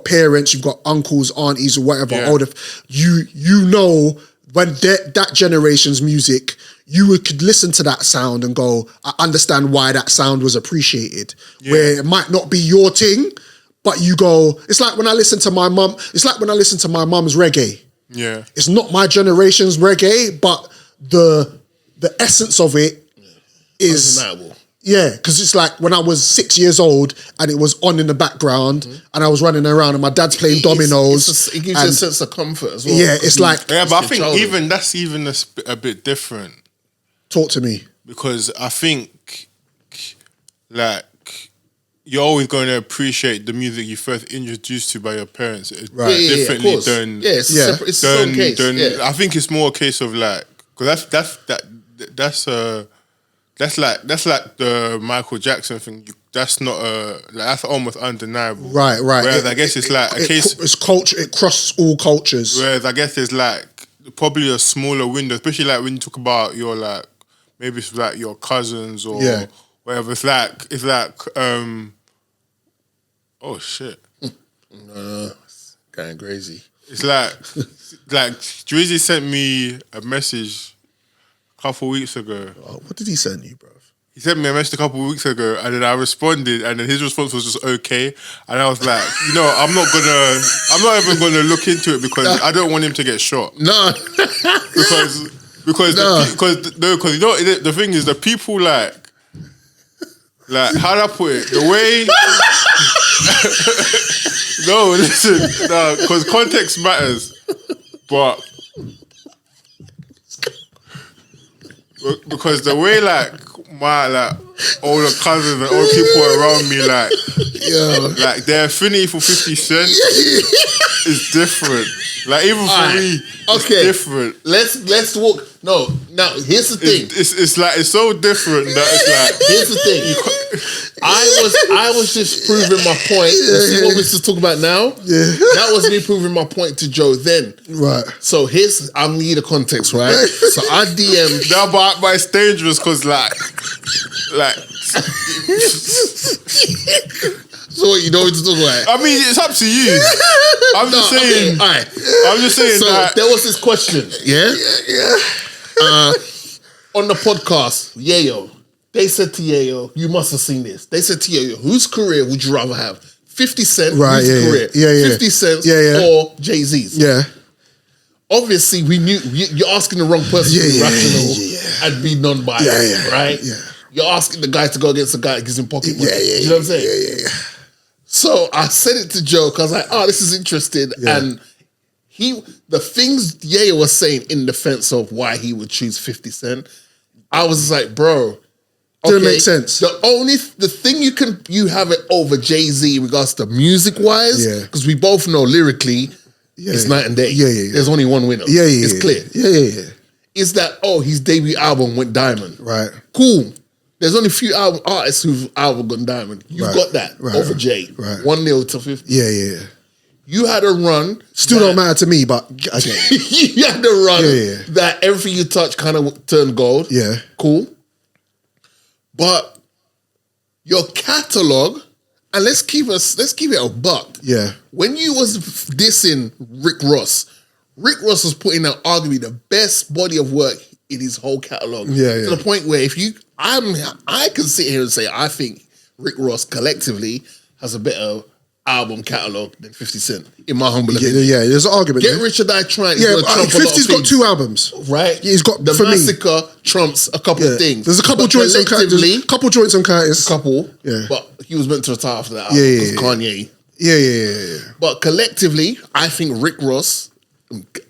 parents, you've got uncles, aunties, or whatever. Yeah. Older, you know when that generation's music, you could listen to that sound and go, I understand why that sound was appreciated. Yeah. Where it might not be your thing, but you go, it's like when I listen to my mum. It's like when I listen to my mum's reggae. Yeah, it's not my generation's reggae, but the essence of it is undeniable. Yeah, because it's like when I was 6 years old and it was on in the background and I was running around and my dad's playing dominoes. It gives you a sense of comfort as well. Yeah, it's like... Yeah, but I think that's a bit different. Talk to me. Because I think like you're always going to appreciate the music you first introduced to by your parents differently than... Yeah, it's its own case. I think it's more a case of like... Because that's like the Michael Jackson thing. That's not that's almost undeniable. Right. Whereas I guess it's like a case. It's culture. It crosses all cultures. Whereas I guess there's like probably a smaller window, especially like when you talk about your like maybe it's like your cousins or whatever. It's like oh shit. It's going crazy. It's like Drizzy sent me a message a couple of weeks ago. Oh, what did he send you, bro? He sent me a message a couple of weeks ago, and then I responded, and then his response was just okay, and I was like, I'm not even gonna look into it because I don't want him to get shot. No, because the thing is the people like how do I put it? The way because context matters, but. Because the way my older cousins and older people around me like their affinity for 50 Cent is different. Like even for me, it's different. Let's walk. No, now here's the thing. It's so different that it's like here's the thing. I was just proving my point. See what we're just talking about now? Yeah. That was me proving my point to Joe then. Right. So I need a context, right? So I DM'd. No, but it's dangerous because like so what, you know what to talk about? I mean, it's up to you. I'm just saying. Okay, all right. I'm just saying so that there was this question, yeah. On the podcast, Yayo, they said to Yayo, you must have seen this. They said to Yayo, whose career would you rather have? 50 Cent, right, whose career? Yeah. 50 Cent's or Jay-Z's? Yeah. Obviously, we knew you're asking the wrong person to be rational and be non-biased, right? Yeah. You're asking the guy to go against the guy that gives him pocket money. You know what I'm saying? Yeah. So I said it to Joe because I was like, oh, this is interesting. Yeah. And the things Ye was saying in defense of why he would choose 50 Cent, I was like, bro, didn't make sense. The thing you have it over Jay-Z in regards to music wise, because we both know lyrically, it's night and day. Yeah. There's only one winner. It's clear. Yeah. Is that his debut album went diamond? Right. Cool. There's only a few artists whose album gone diamond. You've got that over Jay. Right. 1-0 to 50. Yeah. You had a run. Still don't matter to me, but okay. You had a run that everything you touch kind of turned gold. Yeah. Cool. But your catalog, and let's keep it a buck. Yeah. When you was dissing Rick Ross was putting out arguably the best body of work in his whole catalog. Yeah. To the point where I can sit here and say I think Rick Ross collectively has a better album catalog than 50 Cent, in my humble opinion. Yeah, there's an argument. Get Rich or Die Trying. Yeah, 50's got 2 albums. Right? Yeah, he's got The Massacre trumps a couple of things. There's a couple joints on Curtis. Couple. Yeah. But he was meant to retire after that album because Kanye. Yeah. But collectively, I think Rick Ross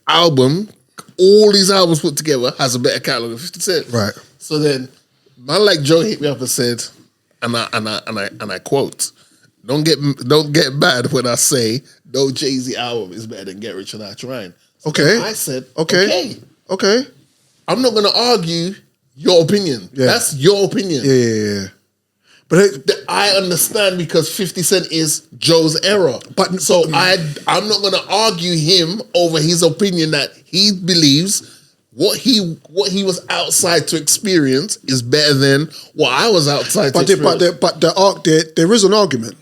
album, all these albums put together, has a better catalog than 50 Cent. Right. So then, man like Joe hit me up and said, and I quote, don't get mad when I say no Jay-Z album is better than Get Rich or Die Trying. So Okay. I said, Okay. I'm not going to argue your opinion. Yeah. That's your opinion. Yeah. But I understand because 50 Cent is Joe's era. But so I'm not going to argue him over his opinion that he believes what he was outside to experience is better than what I was outside to experience. But there is an argument.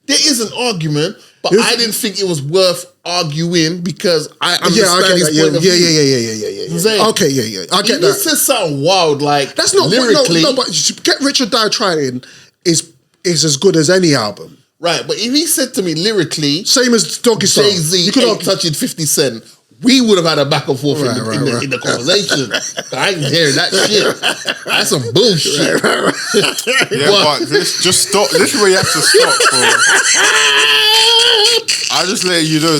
There is an argument, but I didn't think it was worth arguing because I understand his point of view. Yeah. Okay, yeah. I get that. He says something wild like that's not lyrically. No, but Get Rich or Die Trying is as good as any album. Right, but if he said to me lyrically, same as Doggy Style, Jay-Z ain't touching 50 Cent, we would have had a back and forth in the conversation. I ain't hearing that shit. That's some bullshit. But just stop. This is where you have to stop, bro. I just let you know.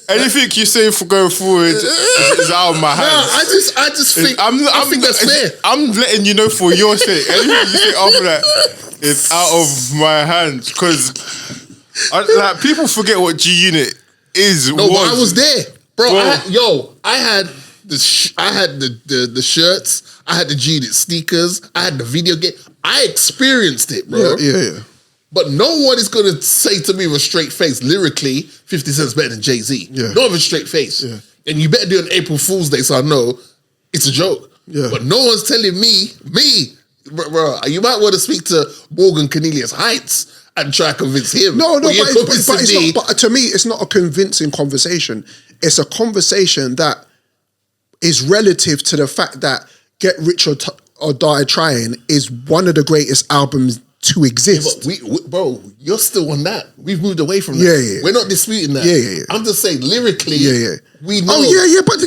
Anything you say for going forward is out of my hands. I just think I think that's fair. I'm letting you know for your sake. Anything you say after that is out of my hands because people forget what G Unit is. No, but I was there, bro. I had the shirts. I had the G Unit sneakers. I had the video game. I experienced it, bro. Yeah. But no one is going to say to me with a straight face, lyrically, 50 Cent's better than Jay-Z. Yeah. Not with a straight face. Yeah. And you better do an April Fool's Day so I know it's a joke. Yeah. But no one's telling me, bro, you might want to speak to Morgan Cornelius Heights and try to convince him. No, but to me, it's not a convincing conversation. It's a conversation that is relative to the fact that Get Rich or Die Trying is one of the greatest albums to exist. Yeah, but bro, you're still on that. We've moved away from that. Yeah. We're not disputing that. Yeah. I'm just saying lyrically, we know. Oh, yeah, but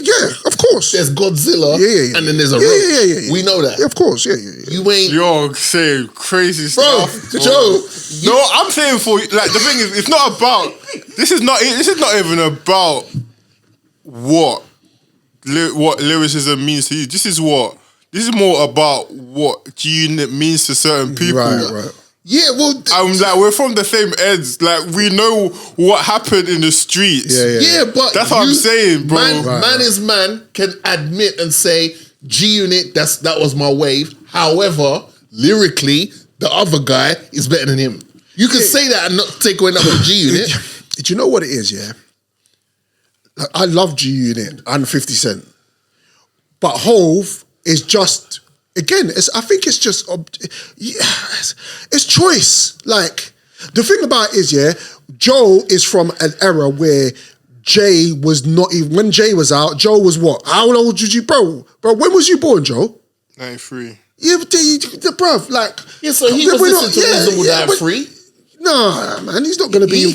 of course. There's Godzilla, and then there's a rope. Yeah. We know that. Yeah, of course, yeah. You ain't... You're saying crazy bro, stuff. Joe. No, I'm saying for... Like, the thing is, it's not about... This is not even about what lyricism means to you. This is more about what G-Unit means to certain people. Right. Yeah, well... we're from the same ends. Like, we know what happened in the streets. Yeah, but... That's what I'm saying, bro. Man is man can admit and say, G-Unit, that was my wave. However, lyrically, the other guy is better than him. You can say that and not take away nothing from G-Unit. Do you know what it is, yeah? I love G-Unit and 50 Cent. But Hove is just... Again, I think it's just... it's choice. Like, the thing about it is, yeah, Joe is from an era where Jay was not even... When Jay was out, Joe was what? How old was you, bro? Bro, when was you born, Joe? 93. Yeah, but bruv, like... Yeah, so he was listening to Reasonable Doubt Free? Nah, man, he's not going to be...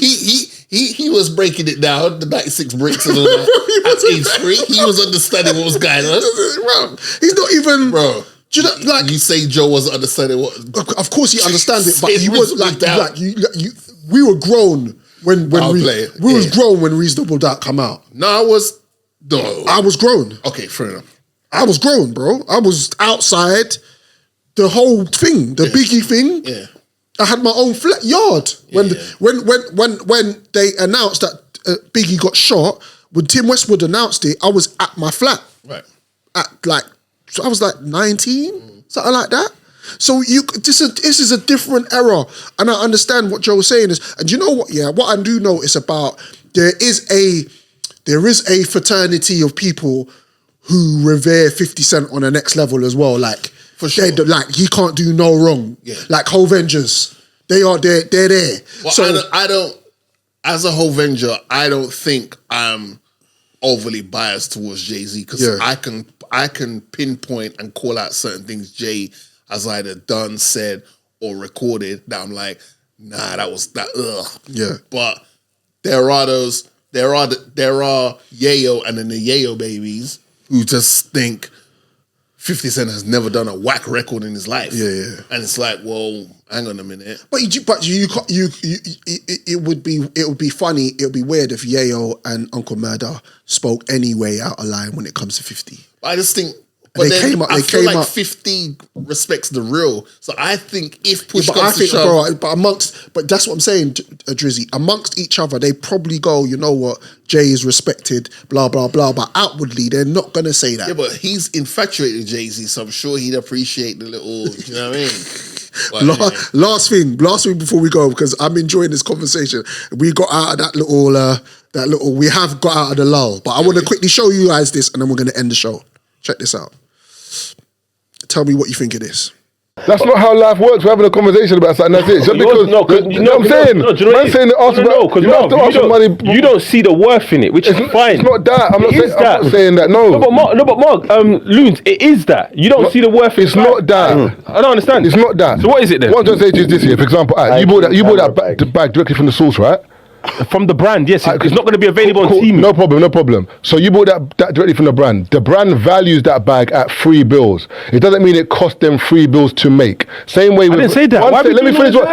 He was breaking it down, the 96 bricks and all that. At age 3, he was understanding what was going on. Bro, he's not even... Bro, do you know, like... You say Joe wasn't understanding what... Of course he understands it, but he was we were grown when we was grown when Reasonable Doubt come out. No, I was grown. Okay, fair enough. I was grown, bro. I was outside the whole thing, the Biggie thing. Yeah. I had my own flat yard when they announced that Biggie got shot. When Tim Westwood announced it, I was at my flat. Right. So I was like 19, something like that. So this is a different era, and I understand what Joe was saying is. And you know what? Yeah, what I do know is about there is a fraternity of people who revere 50 Cent on the next level as well. Like, for sure. Like, he can't do no wrong. Yeah. Like Hovengers. They're there. Well, so I don't, as a Hovenger, I don't think I'm overly biased towards Jay-Z because I can pinpoint and call out certain things Jay has either done, said, or recorded that I'm like, nah, that was that, ugh. Yeah. But there are Yayo and then the Yayo babies who just think 50 Cent has never done a whack record in his life. Yeah. And it's like, well, hang on a minute. But it would be funny. It would be weird if Yayo and Uncle Murder spoke any way out of line when it comes to 50. I just think But they then came up. I They feel came like up. 50 respects the real. So I think if push But I comes to think, shove, bro, but that's what I'm saying, Drizzy. Amongst each other, they probably go, you know what, Jay is respected, blah blah blah. But outwardly, they're not gonna say that. yeah, but he's infatuated with Jay-Z, so I'm sure he'd appreciate the little, you know what I mean? But anyway. Last thing before we go, because I'm enjoying this conversation. We got out of that little. We have got out of the lull, but I want to quickly show you guys this, and then we're gonna end the show. Check this out. Tell me what you think of this. That's not how life works. We're having a conversation about something. That's it. Just because, you know what I'm saying? Man saying that ask about, you don't have to ask for money. You don't see the worth in it, which is fine. It's not that. I'm not saying that. No. No, but Mark, Loons, it is that. You don't see the worth. It's not that. I don't understand. It's not that. So what is it then? What I'm trying to say to you is this here. For example, you bought that bag directly from the source, right? From the brand, yes. It's not going to be available on Temu. No problem. So you bought that directly from the brand. The brand values that bag at $3. It doesn't mean it cost them $3 to make. Same way. I didn't say that. Let me finish what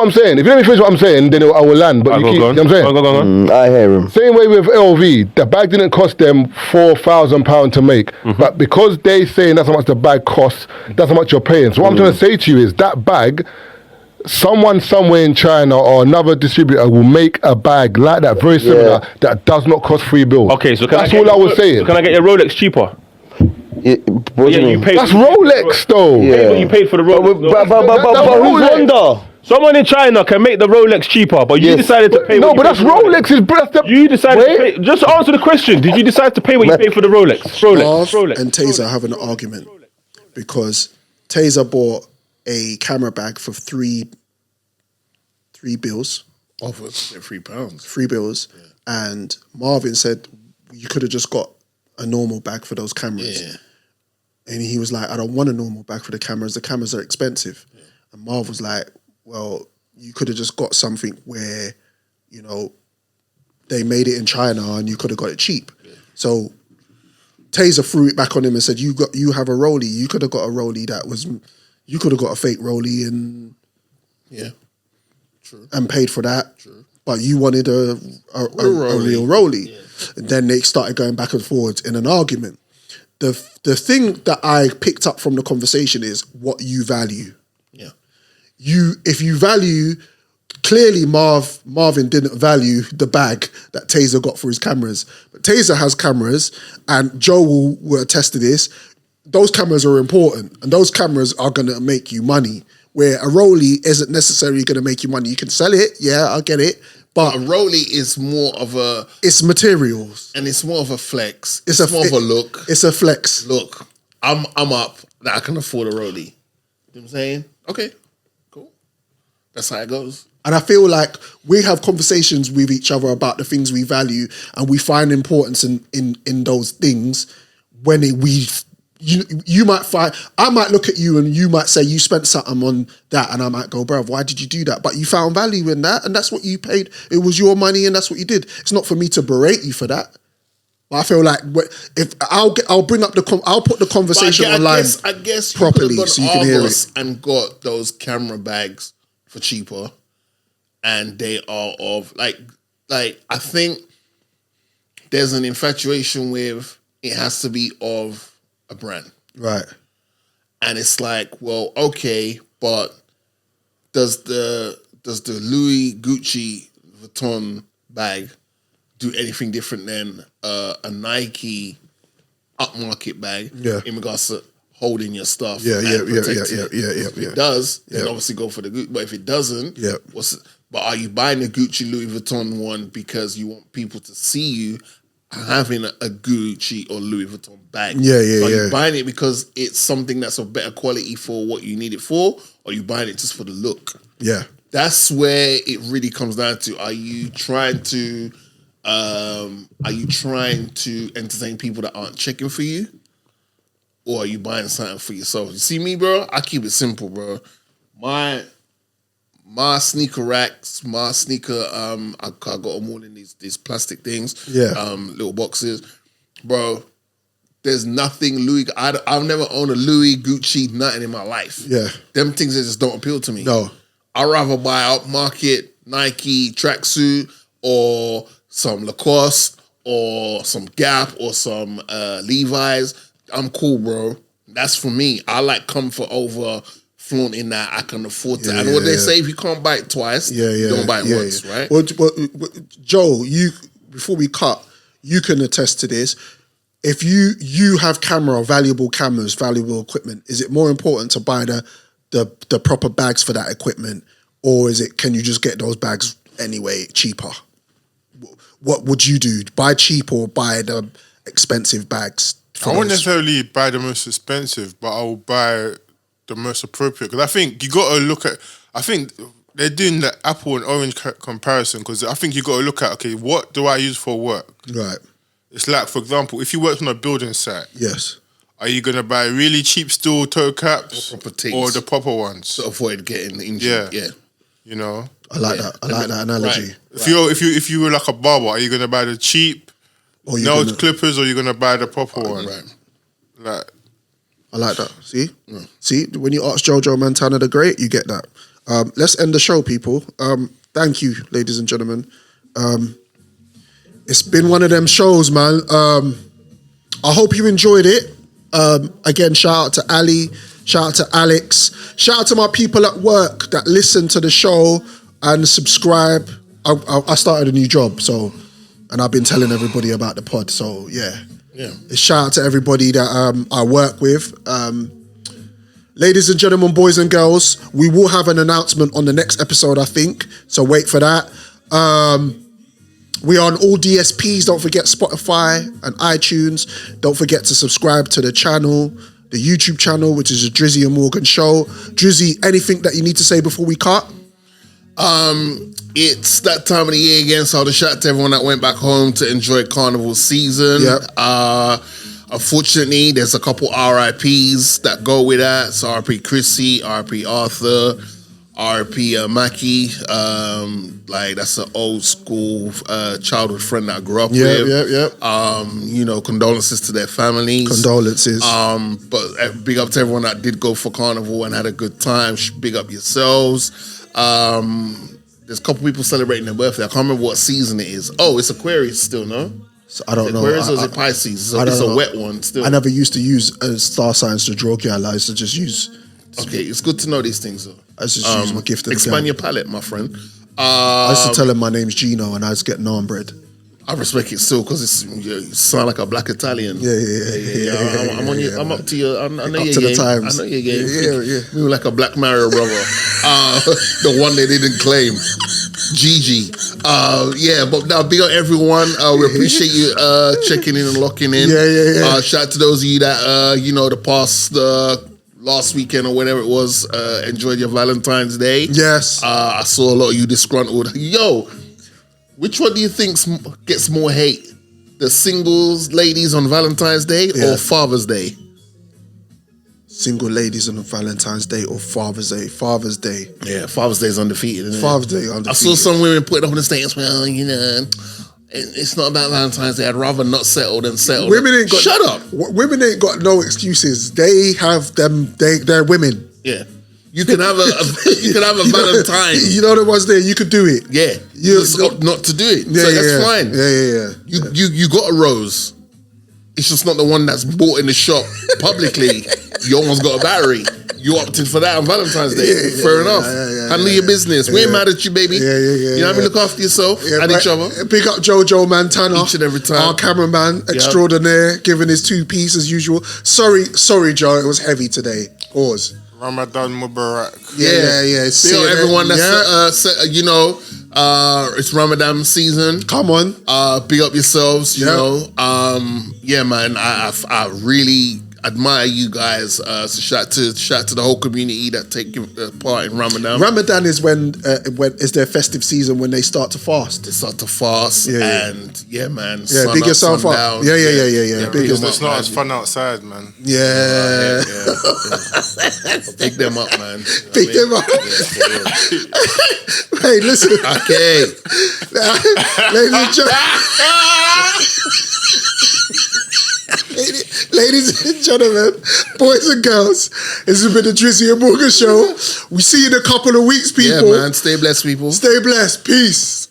I'm saying. If you let me finish what I'm saying, then I will land. But you know what I'm saying? Go on. I hear him. Same way with LV. The bag didn't cost them £4,000 to make. But because they saying that's how much the bag costs, that's how much you're paying. So what I'm trying to say to you is that bag, someone somewhere in China or another distributor will make a bag like that, very similar, that does not cost $3. Okay, so that's all I was saying. So can I get your Rolex cheaper? You paid. That's Rolex though. Yeah. You paid for the Rolex. But who's under? Someone in China can make the Rolex cheaper, but you decided to pay. No, but that's Rolex's breath. You decided to pay. Just answer the question. Did you decide to pay what you paid for the Rolex? Marv and Taser are having an argument because Taser bought a camera bag for three bills. Offers £3. $3, and Marvin said you could have just got a normal bag for those cameras. Yeah. And he was like, I don't want a normal bag for the cameras. The cameras are expensive. Yeah. And Marv was like, well, you could have just got something where, you know, they made it in China and you could have got it cheap. Yeah. So Taser threw it back on him and said, you have a Rollie. You could have got a Rollie you could have got a fake Rollie and and paid for that. True. But you wanted a real Rollie. Yeah. And then they started going back and forwards in an argument. The thing that I picked up from the conversation is what you value. Yeah. If you value, clearly Marvin didn't value the bag that Taser got for his cameras. But Taser has cameras, and Joe will attest to this. Those cameras are important, and those cameras are going to make you money. Where a Rollie isn't necessarily going to make you money. You can sell it, I get it. But a Rollie is more of a... It's materials. And it's more of a flex. It's more of a look. It's a flex. Look, I'm up that I can afford a Rollie. You know what I'm saying? Okay, cool. That's how it goes. And I feel like we have conversations with each other about the things we value, and we find importance in those things when you might find, I might look at you and you might say you spent something on that, and I might go, bruv, why did you do that? But you found value in that, and that's what you paid. It was your money, and that's what you did. It's not for me to berate you for that. But I feel like if I'll put the conversation online. I guess you properly could have so you can hear it and got those camera bags for cheaper, and they are of like I think there's an infatuation with it has to be of a brand. Right. And it's like, well, okay, but does the Louis Gucci Vuitton bag do anything different than a Nike upmarket bag in regards to holding your stuff? Yeah. If it does, then obviously go for the Gucci. But if it doesn't, but are you buying the Gucci Louis Vuitton one because you want people to see you having a Gucci or Louis Vuitton bag? Are you buying it because it's something that's of better quality for what you need it for, or are you buying it just for the look? Yeah. That's where it really comes down to. Are you trying to entertain people that aren't checking for you? Or are you buying something for yourself? You see me, bro? I keep it simple, bro. My sneaker racks, my sneaker, I got them all in these plastic things, little boxes. Bro, there's nothing Louis, I've never owned a Louis, Gucci, nothing in my life. Yeah. Them things that just don't appeal to me. No. I'd rather buy upmarket Nike tracksuit or some Lacoste or some Gap or some Levi's. I'm cool, bro. That's for me. I like comfort over flaunting that I can afford to. And what they say, if you can't buy it twice, you don't buy it once, right? Well, Joe, before we cut, you can attest to this. If you have valuable cameras, valuable equipment, is it more important to buy the proper bags for that equipment, or can you just get those bags anyway cheaper? What would you do? Buy cheap or buy the expensive bags? I won't necessarily buy the most expensive, but I will buy the most appropriate. Because I think you got to look at. I think they're doing the apple and orange comparison, because I think you got to look at, okay, what do I use for work? Right. It's like, for example, if you work on a building site, yes, are you gonna buy really cheap steel toe caps or the proper ones to avoid getting injured? Yeah. You know. I like that. I like that analogy. Right. If you were like a barber, are you gonna buy the cheap nail clippers, or are you gonna buy the proper one? Right. Like, I like that. See, when you ask Jojo Montana the Great, you get that. Let's end the show, people. Thank you, ladies and gentlemen. It's been one of them shows, man. I hope you enjoyed it. Again, shout out to Ali, shout out to Alex, shout out to my people at work that listen to the show and subscribe. I started a new job, and I've been telling everybody about the pod. So yeah. Shout out to everybody that I work with. Ladies and gentlemen, boys and girls, we will have an announcement on the next episode, I think. So wait for that. We are on all DSPs. Don't forget Spotify and iTunes. Don't forget to subscribe to the channel, the YouTube channel, which is the Drizzy and Morgan Show. Drizzy, anything that you need to say before we cut? It's that time of the year again, so I'll just shout out to everyone that went back home to enjoy Carnival season. Yep. Unfortunately, there's a couple RIPs that go with that. So RIP Chrissy, RIP Arthur, RIP Mackie. That's an old school childhood friend that I grew up with. You know, condolences to their families. Condolences. But big up to everyone that did go for Carnival and had a good time. Big up yourselves. There's a couple people celebrating their birthday. I can't remember what season it is. Oh, it's Aquarius still, no? So I don't know. Aquarius or is it Pisces? It's a wet one still. I never used to use star signs to draw girl. I used to just use. Okay, it's good to know these things though. I just use my gift. Expand your palette, my friend. I used to tell him my name's Gino and I just get naan bread. I respect it still because you sound like a black Italian. Yeah. I'm up to your. I know up your to game. the times. I know your game. Yeah. We were like a Black Mario brother. The one they didn't claim. Gigi. But now big up everyone. We appreciate you checking in and locking in. Yeah. Shout out to those of you that the past last weekend or whenever it was enjoyed your Valentine's Day. Yes. I saw a lot of you disgruntled. Yo, which one do you think gets more hate? The singles ladies on Valentine's Day or Father's Day? Single ladies on Valentine's Day or Father's Day? Father's Day. Yeah, Father's Day is undefeated, isn't it? Father's Day undefeated. I saw some women put it up on the status, well, it's not about Valentine's Day. I'd rather not settle than settle. Women ain't got... Shut up. Women ain't got no excuses. They have them... They're women. Yeah. You can have a Valentine. You know the ones there, you could do it. Yeah. Not to do it. Yeah, so that's fine. Yeah. You got a rose. It's just not the one that's bought in the shop publicly. You almost got a battery. You opted for that on Valentine's Day. Fair enough. Handle your business. We ain't mad at you, baby. You know what I mean? Look after yourself and each other. Big up Jojo Montana. Each and every time. Our cameraman extraordinaire, giving his 2-piece as usual. Sorry, Joe. It was heavy today. Pause. Ramadan Mubarak. Yeah. See everyone that's it's Ramadan season. Come on. Big up yourselves. You know. Man. I really admire you guys. So shout to the whole community that take part in Ramadan. Ramadan is when is their festive season when they start to fast. They start to fast and man. Yeah, big yourself up. Yeah. Because it's not as fun outside, man. Yeah. Pick them up, man. Pick them up. Hey, listen. Okay. Ladies and gentlemen, boys and girls, this has been the Drizzy and Morgan Show. We see you in a couple of weeks, people. Yeah, man. Stay blessed, people. Stay blessed. Peace.